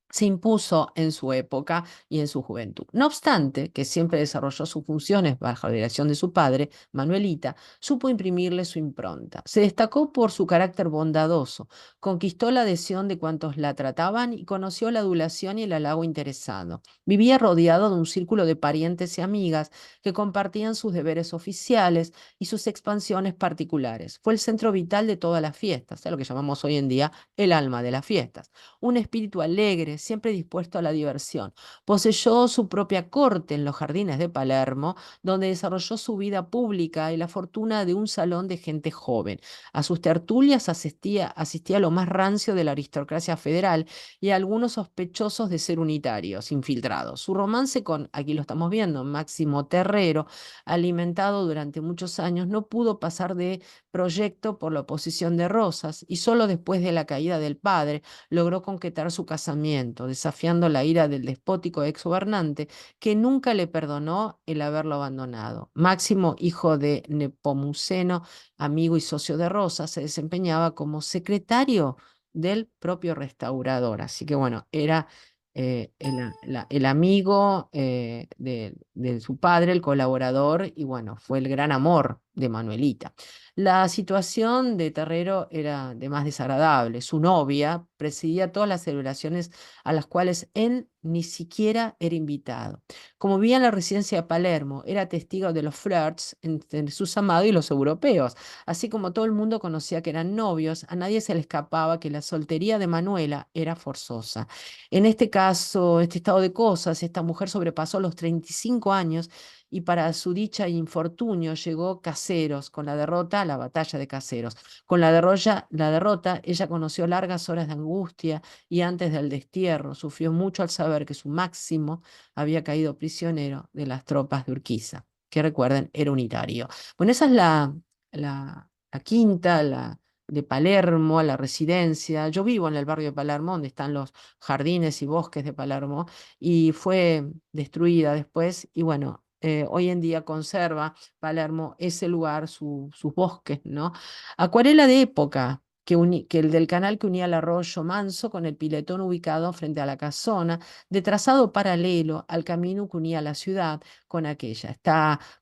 se impuso en su época y en su juventud. No obstante, que siempre desarrolló sus funciones bajo la dirección de su padre, Manuelita, supo imprimirle su impronta. Se destacó por su carácter bondadoso, conquistó la adhesión de cuantos la trataban y conoció la adulación y el halago interesado. Vivía rodeado de un círculo de parientes y amigas que compartían sus deberes oficiales y sus expansiones particulares. Fue el centro vital de todas las fiestas, lo que llamamos hoy en día el alma de las fiestas. Un espíritu alegre, siempre dispuesto a la diversión. Poseyó su propia corte en los jardines de Palermo, donde desarrolló su vida pública y la fortuna de un salón de gente joven. A sus tertulias asistía lo más rancio de la aristocracia federal y a algunos sospechosos de ser unitarios, infiltrados. Su romance con, aquí lo estamos viendo, Máximo Terrero, alimentado durante muchos años, no pudo pasar de proyecto por la oposición de Rosas, y solo después de la caída del padre logró concretar su casamiento, desafiando la ira del despótico ex gobernante que nunca le perdonó el haberlo abandonado. Máximo, hijo de Nepomuceno, amigo y socio de Rosa, se desempeñaba como secretario del propio restaurador. Así que bueno, era el amigo de su padre, el colaborador, y bueno, fue el gran amor de Manuelita. La situación de Terrero era de más desagradable. Su novia presidía todas las celebraciones a las cuales él ni siquiera era invitado. Como vivía en la residencia de Palermo, era testigo de los flirts entre sus amados y los europeos. Así como todo el mundo conocía que eran novios, a nadie se le escapaba que la soltería de Manuela era forzosa. En este caso, este estado de cosas, esta mujer sobrepasó los 35 años y para su dicha e infortunio llegó Caseros, con la derrota, la batalla de Caseros. Con la derrota, ella conoció largas horas de angustia y antes del destierro sufrió mucho al saber que su Máximo había caído prisionero de las tropas de Urquiza, que recuerden, era unitario. Bueno, esa es la quinta, la de Palermo, la residencia. Yo vivo en el barrio de Palermo, donde están los jardines y bosques de Palermo, y fue destruida después. Y bueno, hoy en día conserva Palermo ese lugar, sus bosques, ¿no? Acuarela de época. Que el del canal que unía el arroyo Manso con el piletón ubicado frente a la casona, de trazado paralelo al camino que unía la ciudad con aquella.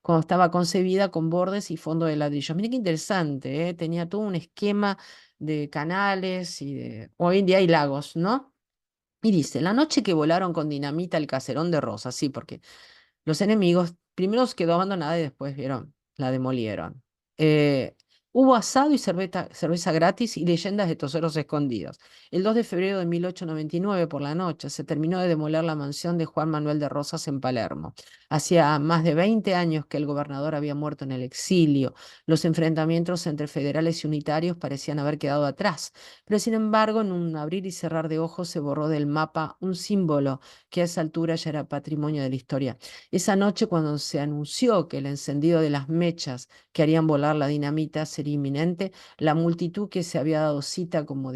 Cuando estaba concebida con bordes y fondo de ladrillos. Miren qué interesante, ¿eh? Tenía todo un esquema de canales hoy en día hay lagos, ¿no? Y dice, la noche que volaron con dinamita el caserón de Rosas, sí, porque los enemigos, primero quedó abandonada y después vieron, la demolieron. Eh, Hubo asado y cerveza gratis y leyendas de toseros escondidos. El 2 de febrero de 1899 por la noche se terminó de demoler la mansión de Juan Manuel de Rosas en Palermo. Hacía más de 20 años que el gobernador había muerto en el exilio. Los enfrentamientos entre federales y unitarios parecían haber quedado atrás, pero sin embargo, en un abrir y cerrar de ojos se borró del mapa un símbolo que a esa altura ya era patrimonio de la historia. Esa noche, cuando se anunció que el encendido de las mechas que harían volar la dinamita sería inminente, la multitud que se había dado cita como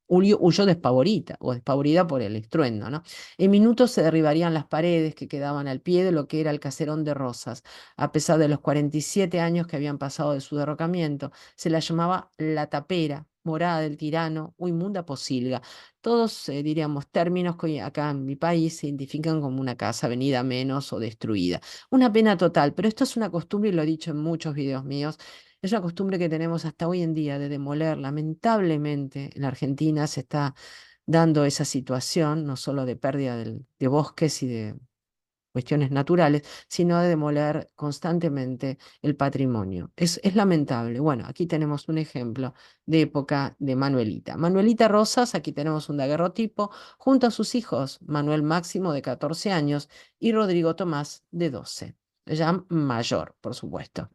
Huyó despavorida o despavorida por el estruendo, ¿no? En minutos se derribarían las paredes que quedaban al pie de lo que era el caserón de Rosas. A pesar de los 47 años que habían pasado de su derrocamiento, se la llamaba la tapera, morada del tirano o inmunda posilga. Todos, diríamos, términos que hoy acá en mi país se identifican como una casa venida menos o destruida. Una pena total, pero esto es una costumbre y lo he dicho en muchos videos míos. Es una costumbre que tenemos hasta hoy en día de demoler. Lamentablemente, en la Argentina se está dando esa situación, no solo de pérdida de bosques y de cuestiones naturales, sino de demoler constantemente el patrimonio. Es lamentable. Bueno, aquí tenemos un ejemplo de época de Manuelita. Manuelita Rosas, aquí tenemos un daguerrotipo, junto a sus hijos, Manuel Máximo, de 14 años, y Rodrigo Tomás, de 12, ya mayor, por supuesto,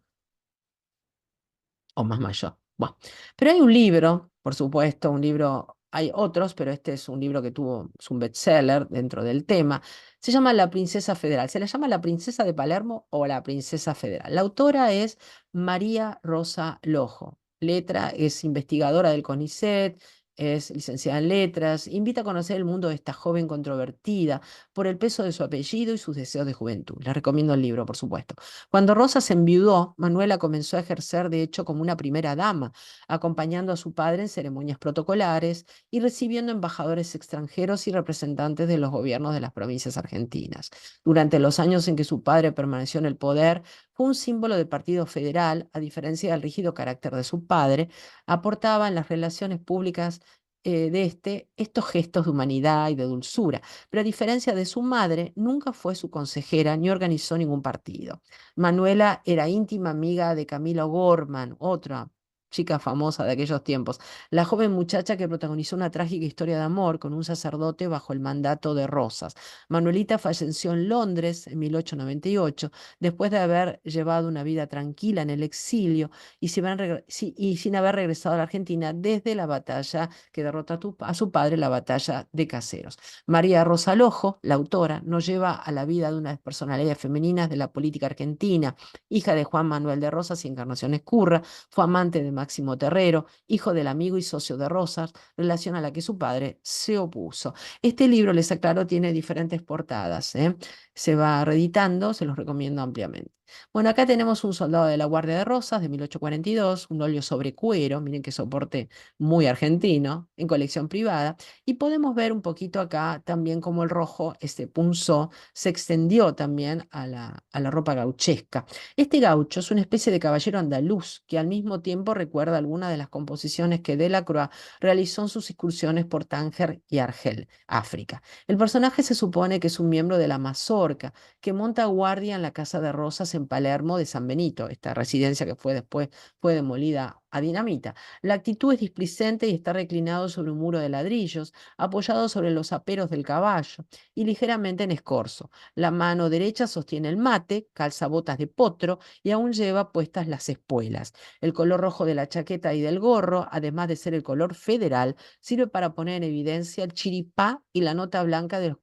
o más mayor. Bueno, pero hay un libro, por supuesto, un libro, hay otros, pero este es un libro que tuvo, es un bestseller dentro del tema. Se llama La Princesa Federal. Se la llama La Princesa de Palermo o La Princesa Federal. La autora es María Rosa Lojo. Letra, es investigadora del CONICET, es licenciada en letras, invita a conocer el mundo de esta joven controvertida por el peso de su apellido y sus deseos de juventud. Les recomiendo el libro, por supuesto. Cuando Rosa se enviudó, Manuela comenzó a ejercer de hecho como una primera dama, acompañando a su padre en ceremonias protocolares y recibiendo embajadores extranjeros y representantes de los gobiernos de las provincias argentinas. Durante los años en que su padre permaneció en el poder, fue un símbolo del Partido Federal, a diferencia del rígido carácter de su padre, aportaba en las relaciones públicas de estos gestos de humanidad y de dulzura, pero a diferencia de su madre, nunca fue su consejera ni organizó ningún partido. Manuela era íntima amiga de Camila Gorman, otra chica famosa de aquellos tiempos, la joven muchacha que protagonizó una trágica historia de amor con un sacerdote bajo el mandato de Rosas. Manuelita falleció en Londres en 1898, después de haber llevado una vida tranquila en el exilio y sin haber regresado a la Argentina desde la batalla que derrotó a su padre, la batalla de Caseros. María Rosa Lojo, la autora, nos lleva a la vida de una de las personalidades femeninas de la política argentina, hija de Juan Manuel de Rosas y Encarnación Escurra, fue amante de Máximo Terrero, hijo del amigo y socio de Rosas, relación a la que su padre se opuso. Este libro, les aclaro, tiene diferentes portadas, ¿eh? Se va reeditando, se los recomiendo ampliamente. Bueno, acá tenemos un soldado de la Guardia de Rosas de 1842, un óleo sobre cuero, miren qué soporte muy argentino, en colección privada, y podemos ver un poquito acá también cómo el rojo, este punzó, se extendió también a la ropa gauchesca. Este gaucho es una especie de caballero andaluz que al mismo tiempo recuerda algunas de las composiciones que Delacroix realizó en sus excursiones por Tánger y Argel, África. El personaje se supone que es un miembro de la mazorca que monta guardia en la Casa de Rosas en Palermo de San Benito, esta residencia que después fue demolida a dinamita. La actitud es displicente y está reclinado sobre un muro de ladrillos, apoyado sobre los aperos del caballo y ligeramente en escorzo. La mano derecha sostiene el mate, calza botas de potro y aún lleva puestas las espuelas. El color rojo de la chaqueta y del gorro, además de ser el color federal, sirve para poner en evidencia el chiripá y la nota blanca de los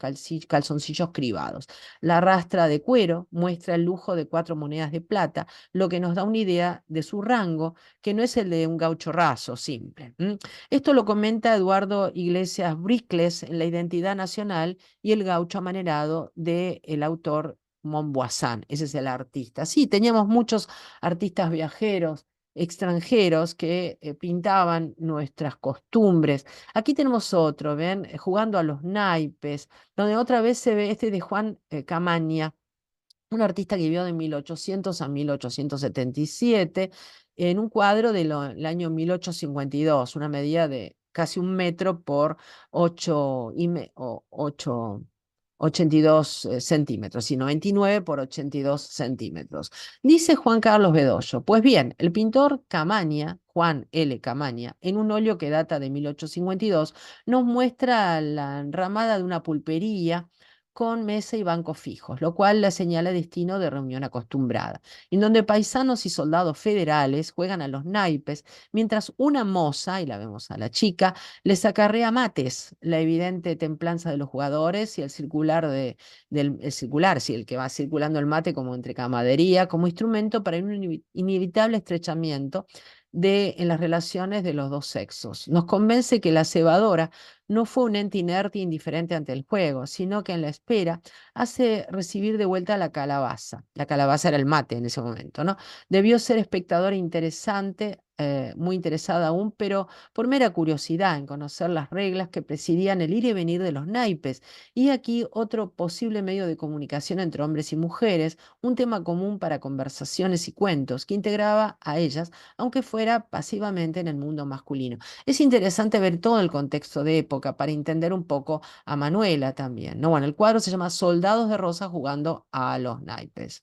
calzoncillos cribados. La rastra de cuero muestra el lujo de 4 monedas de plata, lo que nos da una idea de su rango, que no es el de un gaucho raso, simple. Esto lo comenta Eduardo Iglesias Bricles en La Identidad Nacional y el gaucho amanerado del autor Montboisan. Ese es el artista. Sí, teníamos muchos artistas viajeros extranjeros que pintaban nuestras costumbres. Aquí tenemos otro, ¿ven? Jugando a los naipes, donde otra vez se ve este de Juan Camaña, un artista que vivió de 1800 a 1877 en un cuadro del año 1852, una medida de casi 1 metro por 82 centímetros, y 99 por 82 centímetros. Dice Juan Carlos Bedoyo, pues bien, el pintor Camaña, Juan L. Camaña, en un óleo que data de 1852, nos muestra la enramada de una pulpería con mesa y bancos fijos, lo cual le señala destino de reunión acostumbrada, en donde paisanos y soldados federales juegan a los naipes, mientras una moza, y la vemos a la chica, les acarrea mates, la evidente templanza de los jugadores y el circular, el circular, sí, el que va circulando el mate como entre camaradería, como instrumento para un inevitable estrechamiento en las relaciones de los dos sexos. Nos convence que la cebadora no fue un ente inerte e indiferente ante el juego, sino que en la espera hace recibir de vuelta la calabaza. La calabaza era el mate en ese momento, ¿no? Debió ser espectadora interesante, muy interesada aún, pero por mera curiosidad en conocer las reglas que presidían el ir y venir de los naipes. Y aquí otro posible medio de comunicación entre hombres y mujeres, un tema común para conversaciones y cuentos que integraba a ellas, aunque fuera pasivamente en el mundo masculino. Es interesante ver todo el contexto de época para entender un poco a Manuela también, ¿no? Bueno, el cuadro se llama Soldados de Rosa jugando a los naipes.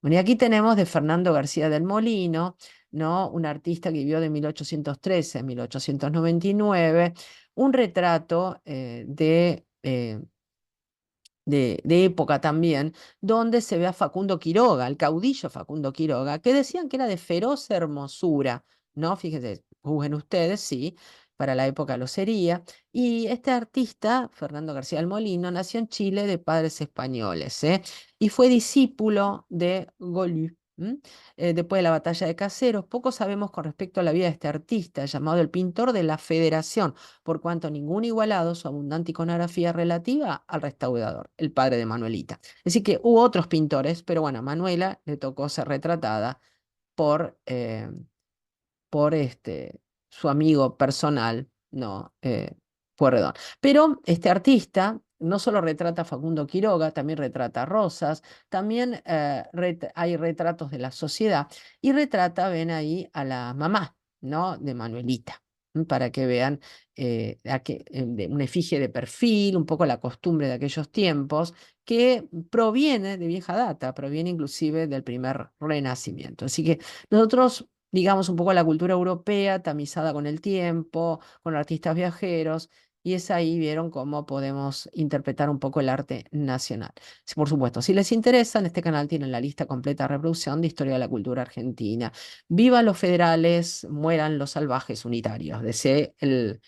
Bueno, y aquí tenemos de Fernando García del Molino, ¿no? Un artista que vivió de 1813 a 1899, un retrato de época también, donde se ve a Facundo Quiroga, el caudillo Facundo Quiroga, que decían que era de feroz hermosura, ¿no? Fíjense, juzguen ustedes, sí, para la época lo sería. Y este artista, Fernando García del Molino, nació en Chile de padres españoles, ¿eh? Y fue discípulo de Goya. Después de la batalla de Caseros, poco sabemos con respecto a la vida de este artista, llamado el pintor de la Federación, por cuanto ningún igualado su abundante iconografía relativa al restaurador, el padre de Manuelita. Así que hubo otros pintores, pero bueno, a Manuela le tocó ser retratada por, eh, por su amigo personal, no, Pueyrredón. Pero este artista no solo retrata a Facundo Quiroga, también retrata a Rosas, también hay retratos de la sociedad y retrata, ven ahí, a la mamá, ¿no? De Manuelita, para que vean de una efigie de perfil, un poco la costumbre de aquellos tiempos, que proviene de vieja data, proviene inclusive del primer Renacimiento. Así que nosotros digamos, un poco la cultura europea tamizada con el tiempo, con artistas viajeros, y es ahí vieron cómo podemos interpretar un poco el arte nacional. Sí, por supuesto, si les interesa, en este canal tienen la lista completa de reproducción de historia de la cultura argentina. Vivan los federales, mueran los salvajes unitarios. Desee el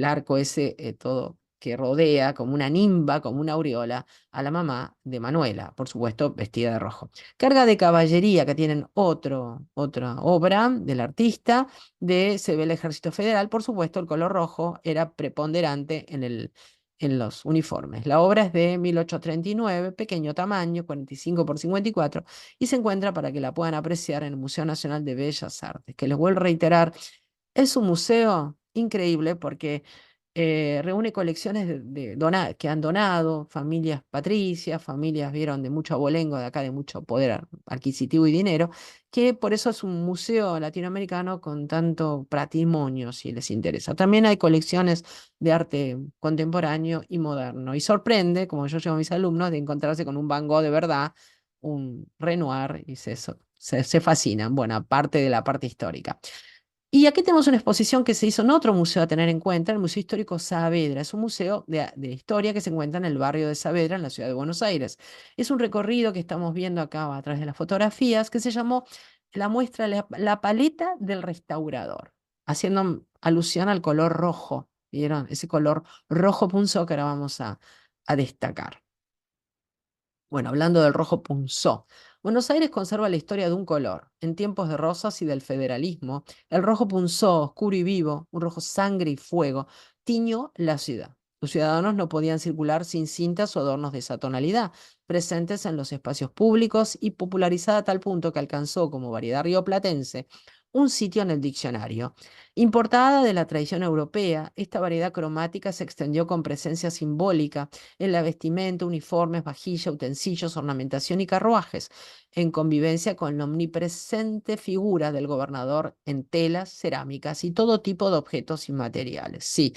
arco ese todo que rodea como una nimba, como una aureola, a la mamá de Manuela, por supuesto, vestida de rojo. Carga de caballería, que tienen otra obra del artista, se ve el Ejército Federal, por supuesto, el color rojo era preponderante en los uniformes. La obra es de 1839, pequeño tamaño, 45 por 54, y se encuentra para que la puedan apreciar en el Museo Nacional de Bellas Artes, que les vuelvo a reiterar, es un museo increíble porque reúne colecciones que han donado familias patricias, familias, vieron, de mucho abolengo, de acá de mucho poder adquisitivo y dinero, que por eso es un museo latinoamericano con tanto patrimonio, si les interesa. También hay colecciones de arte contemporáneo y moderno. Y sorprende, como yo llevo a mis alumnos, de encontrarse con un Van Gogh de verdad, un Renoir, y se fascinan, bueno, aparte de la parte histórica. Y aquí tenemos una exposición que se hizo en otro museo a tener en cuenta, el Museo Histórico Saavedra. Es un museo de historia que se encuentra en el barrio de Saavedra, en la ciudad de Buenos Aires. Es un recorrido que estamos viendo acá a través de las fotografías, que se llamó la muestra La paleta del restaurador, haciendo alusión al color rojo. ¿Vieron? Ese color rojo punzó que ahora vamos a destacar. Bueno, hablando del rojo punzó. Buenos Aires conserva la historia de un color. En tiempos de Rosas y del federalismo, el rojo punzó, oscuro y vivo, un rojo sangre y fuego, tiñó la ciudad. Los ciudadanos no podían circular sin cintas o adornos de esa tonalidad, presentes en los espacios públicos y popularizada a tal punto que alcanzó como variedad rioplatense un sitio en el diccionario. Importada de la tradición europea, esta variedad cromática se extendió con presencia simbólica en la vestimenta, uniformes, vajilla, utensilios, ornamentación y carruajes, en convivencia con la omnipresente figura del gobernador en telas, cerámicas y todo tipo de objetos inmateriales. Sí,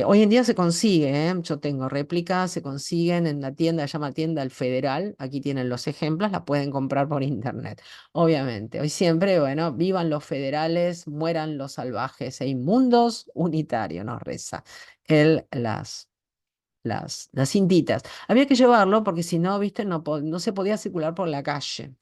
hoy en día se consigue, ¿eh? Yo tengo réplicas, se consiguen en la tienda, se llama Tienda El Federal, aquí tienen los ejemplos, la pueden comprar por internet, obviamente. Hoy siempre, bueno, vivan los federales, mueran los salvajes e inmundos, unitario, nos reza. Él las cintitas. Había que llevarlo porque si no, viste, no se podía circular por la calle.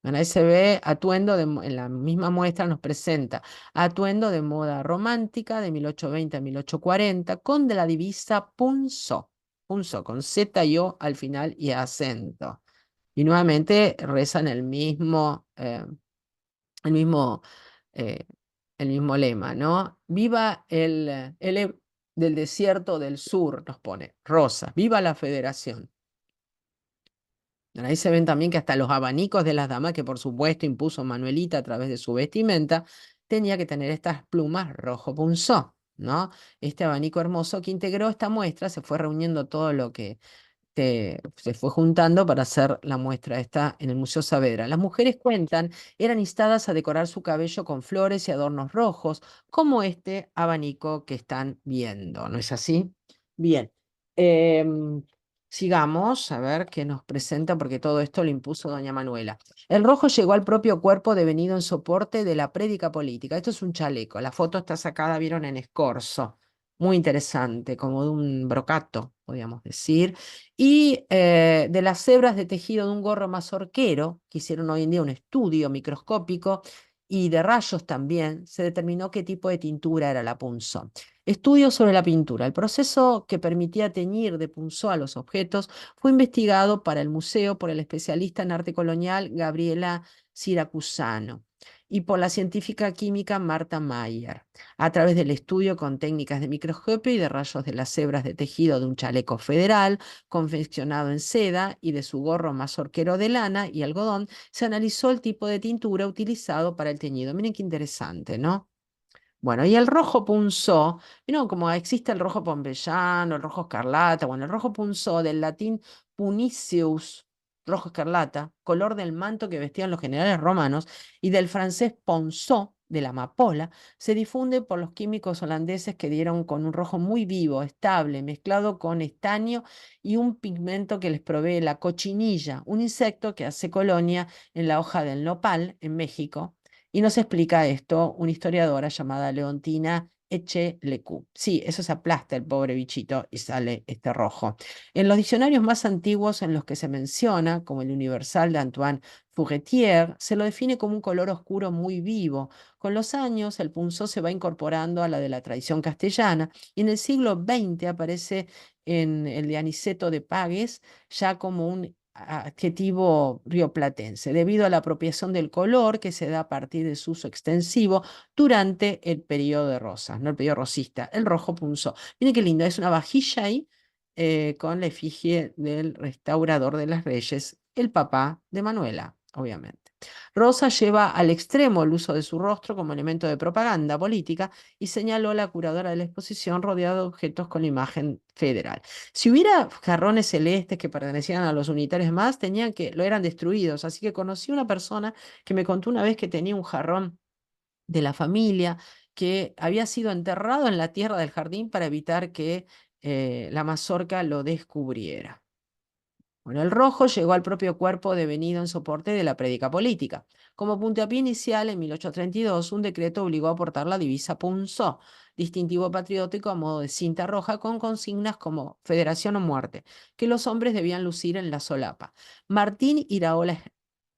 Bueno, ahí se ve atuendo, en la misma muestra nos presenta atuendo de moda romántica de 1820 a 1840 con de la divisa punzó, punzó con Z y O al final y acento. Y nuevamente rezan el mismo eh, el mismo lema, ¿no? Viva el del desierto del sur, nos pone, Rosas, viva la Federación. Ahí se ven también que hasta los abanicos de las damas, que por supuesto impuso Manuelita a través de su vestimenta, tenía que tener estas plumas rojo punzó, ¿no? Este abanico hermoso que integró esta muestra, se fue reuniendo todo lo que se fue juntando para hacer la muestra esta en el Museo Saavedra. Las mujeres cuentan, eran instadas a decorar su cabello con flores y adornos rojos, como este abanico que están viendo, ¿no es así? Bien. em, Sigamos a ver qué nos presenta, porque todo esto lo impuso doña Manuela. El rojo llegó al propio cuerpo devenido en soporte de la prédica política. Esto es un chaleco. La foto está sacada, vieron, en escorzo. Muy interesante, como de un brocato, podríamos decir. Y de las hebras de tejido de un gorro mazorquero, que hicieron hoy en día un estudio microscópico, y de rayos también, se determinó qué tipo de tintura era la punzón. Estudios sobre la pintura. El proceso que permitía teñir de punzón a los objetos fue investigado para el museo por el especialista en arte colonial Gabriela Siracusano y por la científica química Marta Mayer, a través del estudio con técnicas de microscopio y de rayos de las hebras de tejido de un chaleco federal confeccionado en seda y de su gorro mazorquero de lana y algodón, se analizó el tipo de tintura utilizado para el teñido. Miren qué interesante, ¿no? Bueno, y el rojo punzó, ¿no? Como existe el rojo pompeyano, el rojo escarlata, bueno, el rojo punzó del latín punicius, rojo escarlata, color del manto que vestían los generales romanos, y del francés ponceau, de la amapola, se difunde por los químicos holandeses que dieron con un rojo muy vivo, estable, mezclado con estaño y un pigmento que les provee la cochinilla, un insecto que hace colonia en la hoja del nopal, en México, y nos explica esto una historiadora llamada Leontina Echelecú. Sí, eso se aplasta el pobre bichito y sale este rojo. En los diccionarios más antiguos en los que se menciona, como el Universal de Antoine Furetière, se lo define como un color oscuro muy vivo. Con los años, el punzó se va incorporando a la de la tradición castellana y en el siglo XX aparece en el de Aniceto de Pagues ya como un adjetivo rioplatense, debido a la apropiación del color que se da a partir de su uso extensivo durante el periodo de Rosas, no el periodo rosista, el rojo punzó. Miren qué lindo, es una vajilla ahí con la efigie del restaurador de las Reyes, el papá de Manuela, obviamente. Rosa lleva al extremo el uso de su rostro como elemento de propaganda política y señaló la curadora de la exposición rodeada de objetos con la imagen federal. Si hubiera jarrones celestes que pertenecían a los unitarios más, tenían que, lo eran destruidos. Así que conocí una persona que me contó una vez que tenía un jarrón de la familia que había sido enterrado en la tierra del jardín para evitar que la mazorca lo descubriera. Bueno, el rojo llegó al propio cuerpo devenido en soporte de la prédica política. Como puntapié inicial, en 1832, un decreto obligó a portar la divisa punzó, distintivo patriótico a modo de cinta roja con consignas como Federación o muerte, que los hombres debían lucir en la solapa. Martín Iraola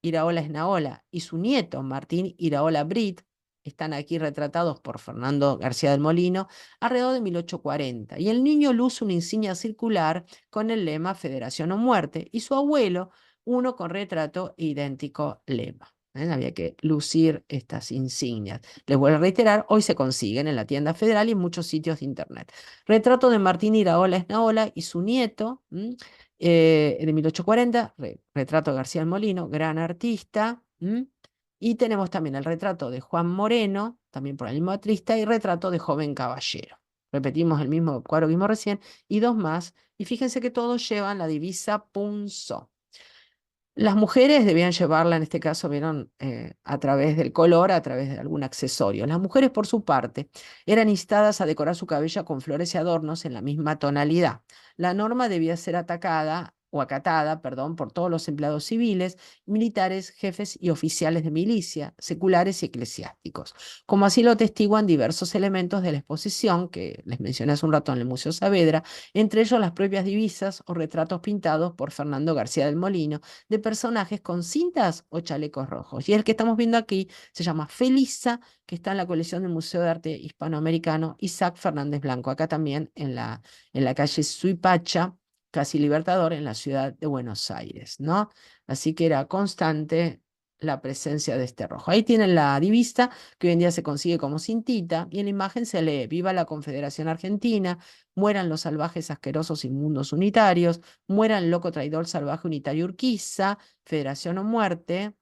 Esnaola y su nieto Martín Iraola Brit están aquí retratados por Fernando García del Molino alrededor de 1840. Y el niño luce una insignia circular con el lema Federación o muerte, y su abuelo uno con retrato idéntico lema. Había que lucir estas insignias. Les vuelvo a reiterar, hoy se consiguen en la tienda federal y en muchos sitios de internet. Retrato de Martín Iraola Esnaola y su nieto, de 1840, retrato de García del Molino, gran artista. Y tenemos también el retrato de Juan Moreno, también por el mismo artista, y retrato de joven caballero. Repetimos el mismo cuadro que vimos recién, y dos más. Y fíjense que todos llevan la divisa punzó. Las mujeres debían llevarla, en este caso, vieron, a través del color, a través de algún accesorio. Las mujeres, por su parte, eran instadas a decorar su cabello con flores y adornos en la misma tonalidad. La norma debía ser atacada o acatada, perdón, por todos los empleados civiles, militares, jefes y oficiales de milicia, seculares y eclesiásticos, como así lo atestiguan diversos elementos de la exposición que les mencioné hace un rato en el Museo Saavedra, entre ellos las propias divisas o retratos pintados por Fernando García del Molino de personajes con cintas o chalecos rojos. Y el que estamos viendo aquí se llama Felisa, que está en la colección del Museo de Arte Hispanoamericano Isaac Fernández Blanco, acá también en la calle Suipacha, casi Libertador, en la ciudad de Buenos Aires, ¿no? Así que era constante la presencia de este rojo. Ahí tienen la divisa, que hoy en día se consigue como cintita, y en la imagen se lee: viva la Confederación Argentina, mueran los salvajes asquerosos inmundos unitarios, muera el loco traidor salvaje unitario Urquiza, Federación o muerte.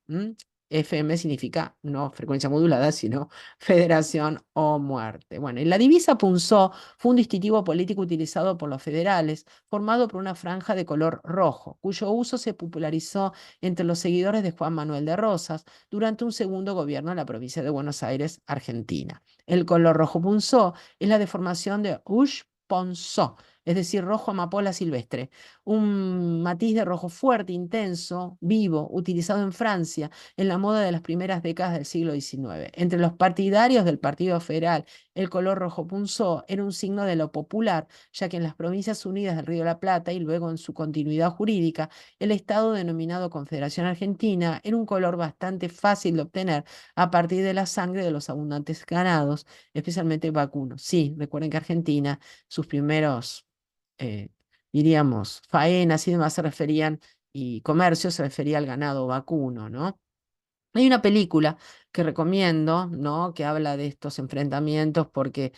FM significa no frecuencia modulada, sino Federación o muerte. Bueno, y la divisa punzó fue un distintivo político utilizado por los federales, formado por una franja de color rojo, cuyo uso se popularizó entre los seguidores de Juan Manuel de Rosas durante un segundo gobierno en la provincia de Buenos Aires, Argentina. El color rojo punzó es la deformación de rouge ponceau, es decir, rojo amapola silvestre, un matiz de rojo fuerte, intenso, vivo, utilizado en Francia en la moda de las primeras décadas del siglo XIX. Entre los partidarios del Partido Federal, el color rojo punzó era un signo de lo popular, ya que en las Provincias Unidas del Río de la Plata y luego en su continuidad jurídica, el estado denominado Confederación Argentina era un color bastante fácil de obtener a partir de la sangre de los abundantes ganados, especialmente vacunos. Sí, recuerden que Argentina, sus primeros, eh, diríamos, faenas y demás se referían, y comercio se refería al ganado vacuno, ¿no? Hay una película que recomiendo, ¿no? Que habla de estos enfrentamientos porque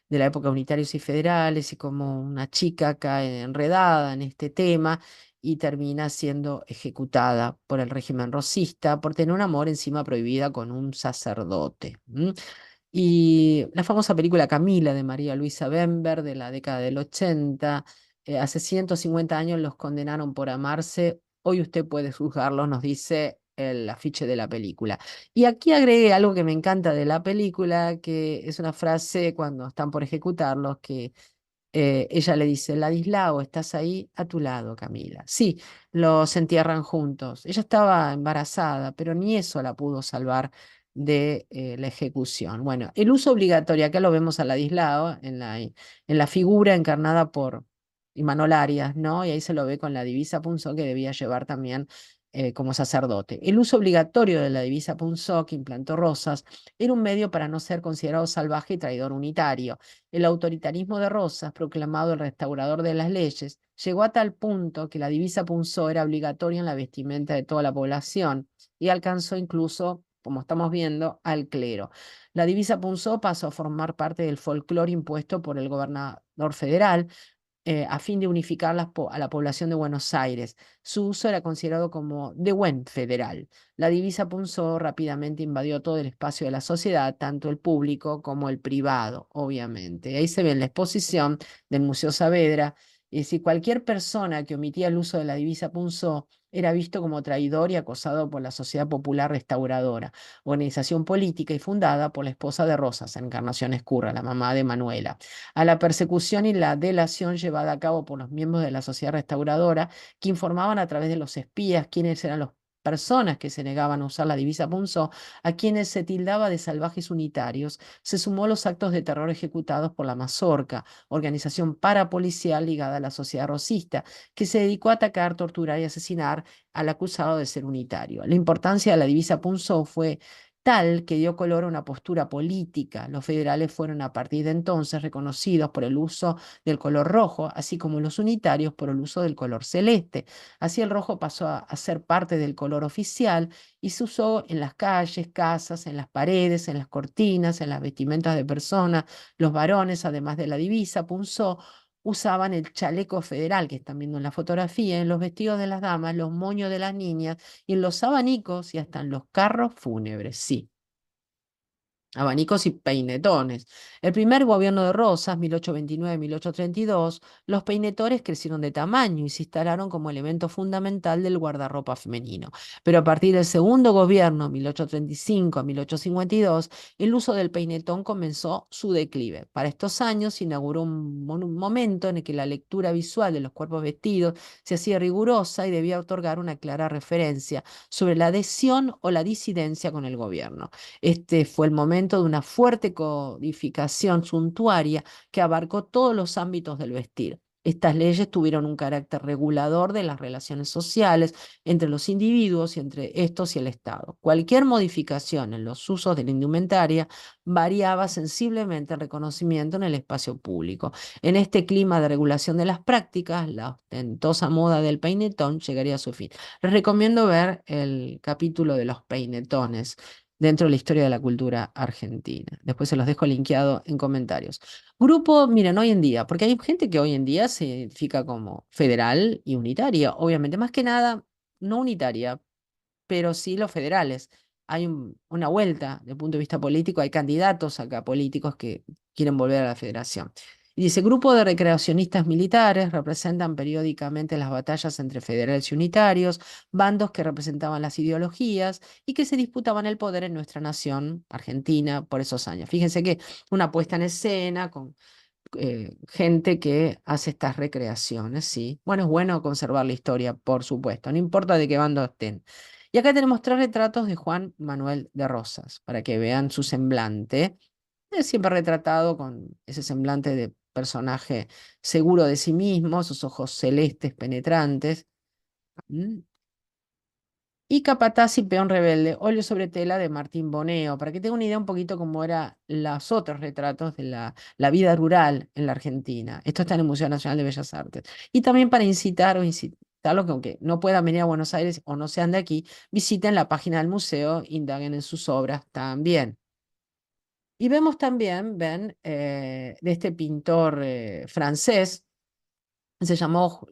de la época unitarios y federales y como una chica cae enredada en este tema y termina siendo ejecutada por el régimen rosista por tener un amor encima prohibida con un sacerdote. Y la famosa película Camila de María Luisa Bember de la década del 80, hace 150 años los condenaron por amarse, hoy usted puede juzgarlos, nos dice el afiche de la película. Y aquí agregué algo que me encanta de la película, que es una frase cuando están por ejecutarlos, que ella le dice: Ladislao, ¿estás ahí? A tu lado, Camila. Sí, los entierran juntos. Ella estaba embarazada, pero ni eso la pudo salvar de la ejecución. Bueno, el uso obligatorio, acá lo vemos a Ladislao en la figura encarnada por Imanol Arias, ¿no? Y ahí se lo ve con la divisa punzó que debía llevar también como sacerdote. El uso obligatorio de la divisa punzó que implantó Rosas era un medio para no ser considerado salvaje y traidor unitario. El autoritarismo de Rosas, proclamado el restaurador de las leyes, llegó a tal punto que la divisa punzó era obligatoria en la vestimenta de toda la población y alcanzó incluso, como estamos viendo, al clero. La divisa punzó pasó a formar parte del folclore impuesto por el gobernador federal, a fin de unificar a la población de Buenos Aires. Su uso era considerado como de buen federal. La divisa punzó rápidamente invadió todo el espacio de la sociedad, tanto el público como el privado, obviamente. Ahí se ve en la exposición del Museo Saavedra. Y si cualquier persona que omitía el uso de la divisa punzó era visto como traidor y acosado por la Sociedad Popular Restauradora, organización política y fundada por la esposa de Rosas, Encarnación Escurra, la mamá de Manuela. A la persecución y la delación llevada a cabo por los miembros de la Sociedad Restauradora, que informaban a través de los espías quiénes eran las personas que se negaban a usar la divisa punzó, a quienes se tildaba de salvajes unitarios, se sumó los actos de terror ejecutados por la Mazorca, organización parapolicial ligada a la sociedad rosista, que se dedicó a atacar, torturar y asesinar al acusado de ser unitario. La importancia de la divisa punzó fue tal que dio color a una postura política. Los federales fueron a partir de entonces reconocidos por el uso del color rojo, así como los unitarios por el uso del color celeste. Así el rojo pasó a ser parte del color oficial y se usó en las calles, casas, en las paredes, en las cortinas, en las vestimentas de personas. Los varones, además de la divisa, punzó, usaban el chaleco federal, que están viendo en la fotografía, en los vestidos de las damas, los moños de las niñas y en los abanicos y hasta en los carros fúnebres, sí, abanicos y peinetones. El primer gobierno de Rosas, 1829-1832, los peinetones crecieron de tamaño y se instalaron como elemento fundamental del guardarropa femenino. Pero a partir del segundo gobierno, 1835 a 1852, el uso del peinetón comenzó su declive. Para estos años se inauguró un momento en el que la lectura visual de los cuerpos vestidos se hacía rigurosa y debía otorgar una clara referencia sobre la adhesión o la disidencia con el gobierno. Este fue el momento de una fuerte codificación suntuaria que abarcó todos los ámbitos del vestir. Estas leyes tuvieron un carácter regulador de las relaciones sociales entre los individuos y entre estos y el Estado. Cualquier modificación en los usos de la indumentaria variaba sensiblemente el reconocimiento en el espacio público. En este clima de regulación de las prácticas, la ostentosa moda del peinetón llegaría a su fin. Les recomiendo ver el capítulo de los peinetones dentro de la historia de la cultura argentina. Después se los dejo linkeado en comentarios. Grupo, miren, hoy en día, porque hay gente que hoy en día se identifica como federal y unitaria, obviamente, más que nada, no unitaria, pero sí los federales. Hay una vuelta desde el punto de vista político, hay candidatos acá políticos que quieren volver a la federación. Y dice, grupo de recreacionistas militares representan periódicamente las batallas entre federales y unitarios, bandos que representaban las ideologías y que se disputaban el poder en nuestra nación, Argentina, por esos años. Fíjense que una puesta en escena con gente que hace estas recreaciones, ¿sí? Bueno, es bueno conservar la historia, por supuesto, no importa de qué bando estén. Y acá tenemos tres retratos de Juan Manuel de Rosas, para que vean su semblante. Es siempre retratado con ese semblante de personaje seguro de sí mismo, sus ojos celestes penetrantes. ¿Mm? Y Capataz y Peón Rebelde, óleo sobre tela de Martín Boneo, para que tenga una idea un poquito cómo eran los otros retratos de la vida rural en la Argentina. Esto está en el Museo Nacional de Bellas Artes. Y también para incitar o incitarlos que aunque no puedan venir a Buenos Aires o no sean de aquí, visiten la página del museo, indaguen en sus obras también. Y vemos también, ven, de este pintor francés, se llamó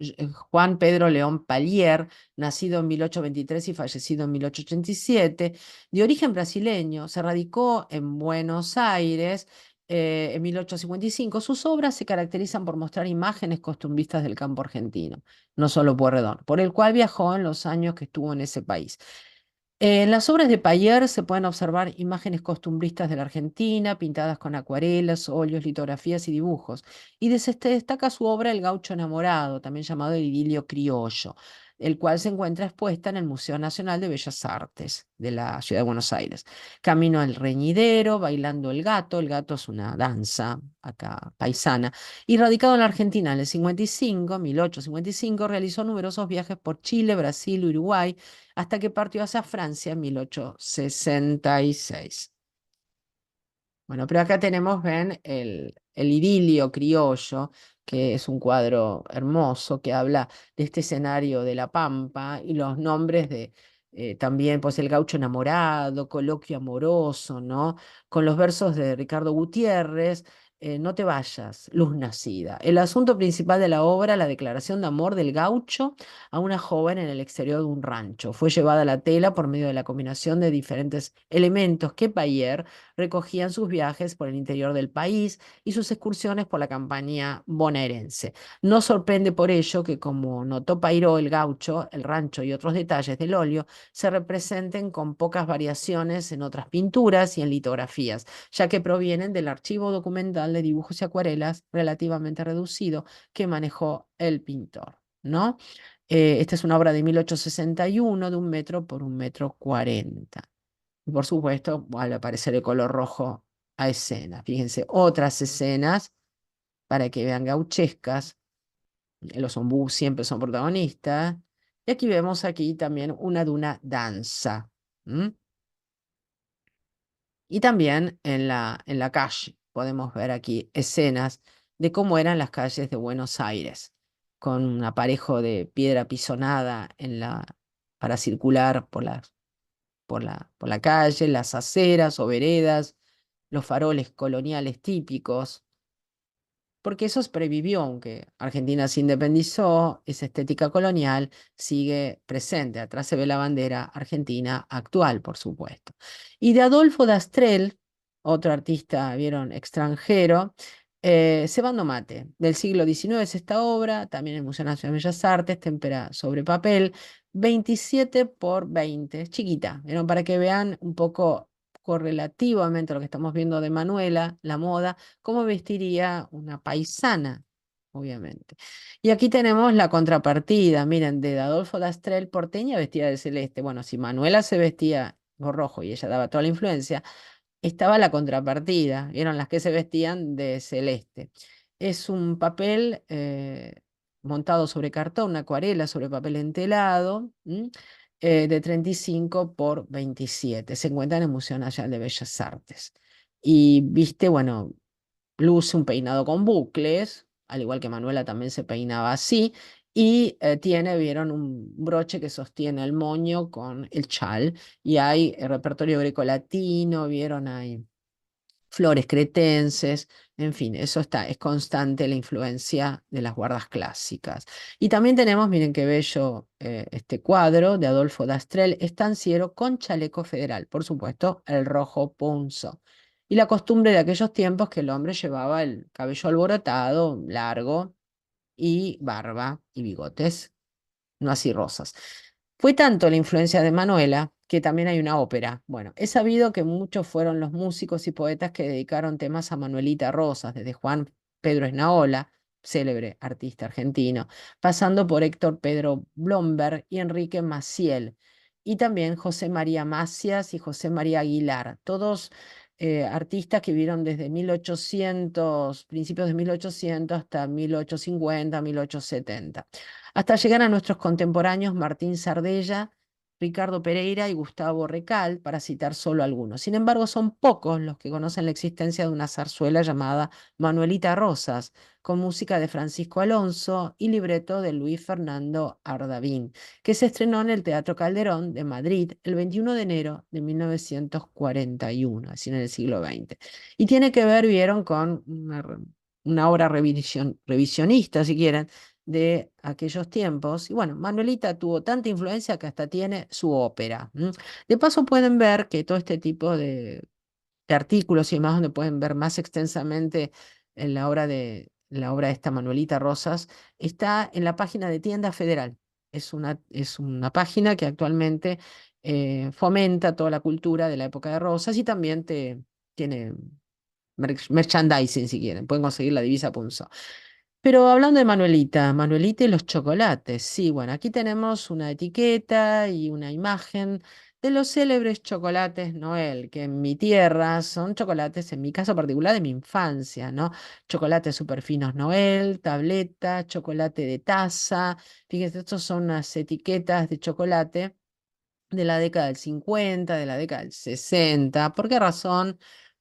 Juan Pedro León Palier, nacido en 1823 y fallecido en 1887, de origen brasileño, se radicó en Buenos Aires en 1855. Sus obras se caracterizan por mostrar imágenes costumbristas del campo argentino, no solo Pueyrredón, por el cual viajó en los años que estuvo en ese país. En las obras de Payer se pueden observar imágenes costumbristas de la Argentina, pintadas con acuarelas, óleos, litografías y dibujos. Y destaca su obra El Gaucho Enamorado, también llamado El Idilio Criollo, el cual se encuentra expuesta en el Museo Nacional de Bellas Artes de la Ciudad de Buenos Aires. Camino al Reñidero, Bailando el gato es una danza acá paisana, y radicado en la Argentina en el 55, 1855, realizó numerosos viajes por Chile, Brasil, Uruguay, hasta que partió hacia Francia en 1866. Bueno, pero acá tenemos, ven, el idilio criollo, que es un cuadro hermoso que habla de este escenario de la Pampa y los nombres de también, pues el gaucho enamorado, coloquio amoroso, ¿no? Con los versos de Ricardo Gutiérrez, no te vayas, luz nacida. El asunto principal de la obra, la declaración de amor del gaucho a una joven en el exterior de un rancho. Fue llevada a la tela por medio de la combinación de diferentes elementos que Payer recogían sus viajes por el interior del país y sus excursiones por la campaña bonaerense. No sorprende por ello que, como notó Pairó el gaucho, el rancho y otros detalles del óleo se representen con pocas variaciones en otras pinturas y en litografías, ya que provienen del archivo documental de dibujos y acuarelas relativamente reducido que manejó el pintor, ¿no? Esta es una obra de 1861 de 1 metro por 1,40 m. Y por supuesto, al aparecer el color rojo a escena. Fíjense, otras escenas para que vean gauchescas. Los ombú siempre son protagonistas. Y aquí vemos aquí también una de una danza. ¿M? Y también en la calle podemos ver aquí escenas de cómo eran las calles de Buenos Aires, con un aparejo de piedra pisonada para circular por la calle, las aceras o veredas, los faroles coloniales típicos, porque eso previvió, aunque Argentina se independizó, esa estética colonial sigue presente. Atrás se ve la bandera argentina actual, por supuesto. Y de Adolfo Dastrel, otro artista, vieron, extranjero, Cebando Mate, del siglo XIX es esta obra, también en el Museo Nacional de Bellas Artes, témpera sobre papel, 27 por 20, es chiquita, ¿vieron? Para que vean un poco correlativamente a lo que estamos viendo de Manuela, la moda, cómo vestiría una paisana, obviamente. Y aquí tenemos la contrapartida, miren, de Adolfo Dastrel, porteña vestida de celeste. Bueno, si Manuela se vestía con rojo y ella daba toda la influencia, estaba la contrapartida, vieron las que se vestían de celeste. Es un papel montado sobre cartón, una acuarela sobre papel entelado, de 35 por 27. Se encuentra en el Museo Nacional de Bellas Artes. Y viste, bueno, luce un peinado con bucles, al igual que Manuela también se peinaba así. Y tiene, vieron, un broche que sostiene el moño con el chal. Y hay repertorio grecolatino, vieron, hay flores cretenses, en fin, eso está, es constante la influencia de las guardas clásicas. Y también tenemos, miren qué bello este cuadro de Adolfo Dastrel, estanciero con chaleco federal, por supuesto, el rojo punzo. Y la costumbre de aquellos tiempos que el hombre llevaba el cabello alborotado, largo, y barba y bigotes, no así rosas. Fue tanto la influencia de Manuela que también hay una ópera. Bueno, es sabido que muchos fueron los músicos y poetas que dedicaron temas a Manuelita Rosas, desde Juan Pedro Esnaola, célebre artista argentino, pasando por Héctor Pedro Blomberg y Enrique Maciel, y también José María Macias y José María Aguilar, todos artistas que vivieron desde 1800, principios de 1800 hasta 1850, 1870 hasta llegar a nuestros contemporáneos Martín Sardella, Ricardo Pereira y Gustavo Recal, para citar solo algunos. Sin embargo, son pocos los que conocen la existencia de una zarzuela llamada Manuelita Rosas, con música de Francisco Alonso y libreto de Luis Fernando Ardavín, que se estrenó en el Teatro Calderón de Madrid el 21 de enero de 1941, así en el siglo XX. Y tiene que ver, vieron, con una obra revisionista, si quieren, de aquellos tiempos. Y bueno, Manuelita tuvo tanta influencia que hasta tiene su ópera. De paso pueden ver que todo este tipo de artículos y demás, donde pueden ver más extensamente en la obra de esta Manuelita Rosas, está en la página de Tienda Federal. Es una página que actualmente fomenta toda la cultura de la época de Rosas y también tiene merchandising, si quieren. Pueden conseguir la divisa Punzo. Pero hablando de Manuelita, Manuelita y los chocolates, sí, bueno, aquí tenemos una etiqueta y una imagen de los célebres chocolates Noel, que en mi tierra son chocolates, en mi caso particular, de mi infancia, ¿no? Chocolates super finos Noel, tableta, chocolate de taza, fíjense, estos son unas etiquetas de chocolate de la década del 50, de la década del 60. ¿Por qué razón?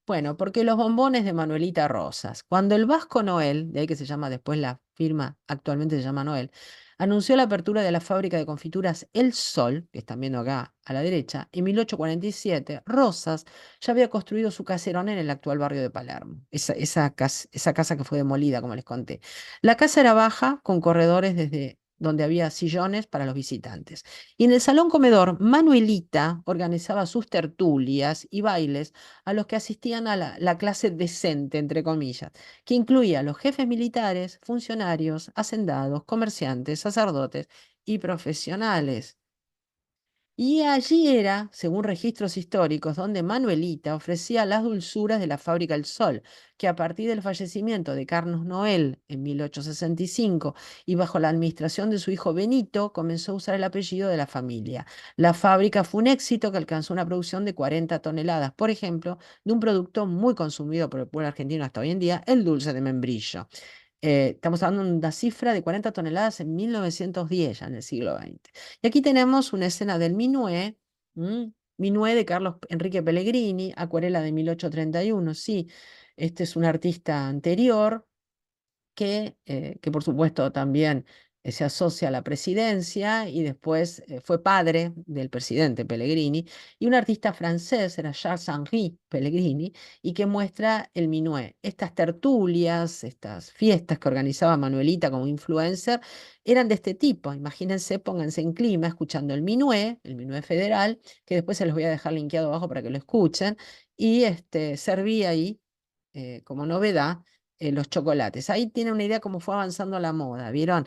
Bueno, porque los bombones de Manuelita Rosas, cuando el Vasco Noel, de ahí que se llama después la firma, actualmente se llama Noel, anunció la apertura de la fábrica de confituras El Sol, que están viendo acá a la derecha, en 1847, Rosas ya había construido su caserón en el actual barrio de Palermo, esa casa que fue demolida, como les conté. La casa era baja, con corredores desde donde había sillones para los visitantes. Y en el salón comedor, Manuelita organizaba sus tertulias y bailes a los que asistían a la clase decente, entre comillas, que incluía a los jefes militares, funcionarios, hacendados, comerciantes, sacerdotes y profesionales. Y allí era, según registros históricos, donde Manuelita ofrecía las dulzuras de la fábrica El Sol, que a partir del fallecimiento de Carlos Noel en 1865 y bajo la administración de su hijo Benito, comenzó a usar el apellido de la familia. La fábrica fue un éxito que alcanzó una producción de 40 toneladas, por ejemplo, de un producto muy consumido por el pueblo argentino hasta hoy en día, el dulce de membrillo. Estamos hablando de una cifra de 40 toneladas en 1910, ya en el siglo XX. Y aquí tenemos una escena del Minué, ¿m? Minué de Carlos Enrique Pellegrini, acuarela de 1831. Sí, este es un artista anterior que por supuesto también se asocia a la presidencia y después fue padre del presidente Pellegrini, y un artista francés era Charles-Henri Pellegrini, y que muestra el Minué. Estas tertulias, estas fiestas que organizaba Manuelita como influencer, eran de este tipo. Imagínense, pónganse en clima escuchando el Minué Federal, que después se los voy a dejar linkeado abajo para que lo escuchen, y servía ahí como novedad los chocolates. Ahí tiene una idea cómo fue avanzando la moda, ¿vieron?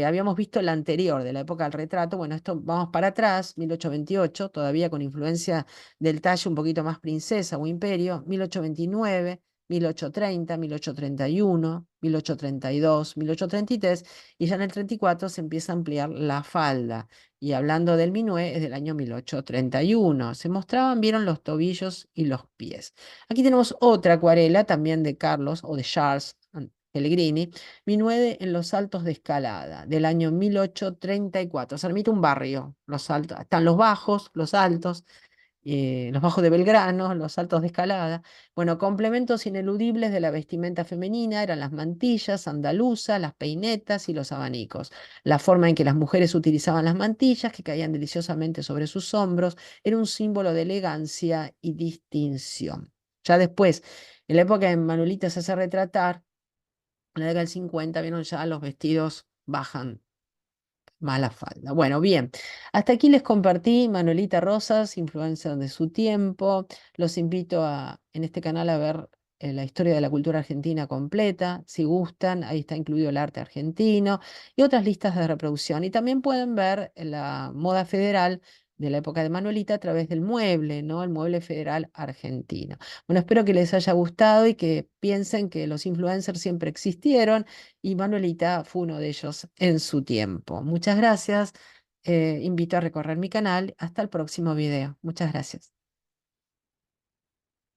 Habíamos visto la anterior, de la época del retrato, bueno, esto vamos para atrás, 1828, todavía con influencia del talle un poquito más princesa o imperio, 1829, 1830, 1831, 1832, 1833, y ya en el 34 se empieza a ampliar la falda. Y hablando del minué, es del año 1831. Se mostraban, vieron los tobillos y los pies. Aquí tenemos otra acuarela también de Carlos o de Charles Pellegrini, Minuede en los Altos de Escalada, del año 1834. Se admite un barrio, los altos, están los bajos, los bajos de Belgrano, los altos de Escalada. Bueno, complementos ineludibles de la vestimenta femenina eran las mantillas andaluzas, las peinetas y los abanicos. La forma en que las mujeres utilizaban las mantillas, que caían deliciosamente sobre sus hombros, era un símbolo de elegancia y distinción. Ya después, en la época de Manuelita se hace retratar, en la década del 50, vieron ya los vestidos bajan mala falda. Bueno, bien. Hasta aquí les compartí Manuelita Rosas, influencer de su tiempo. Los invito en este canal a ver la historia de la cultura argentina completa. Si gustan, ahí está incluido el arte argentino y otras listas de reproducción. Y también pueden ver la moda federal de la época de Manuelita a través del mueble, ¿no? El mueble federal argentino. Bueno, espero que les haya gustado y que piensen que los influencers siempre existieron y Manuelita fue uno de ellos en su tiempo. Muchas gracias. Invito a recorrer mi canal. Hasta el próximo video. Muchas gracias.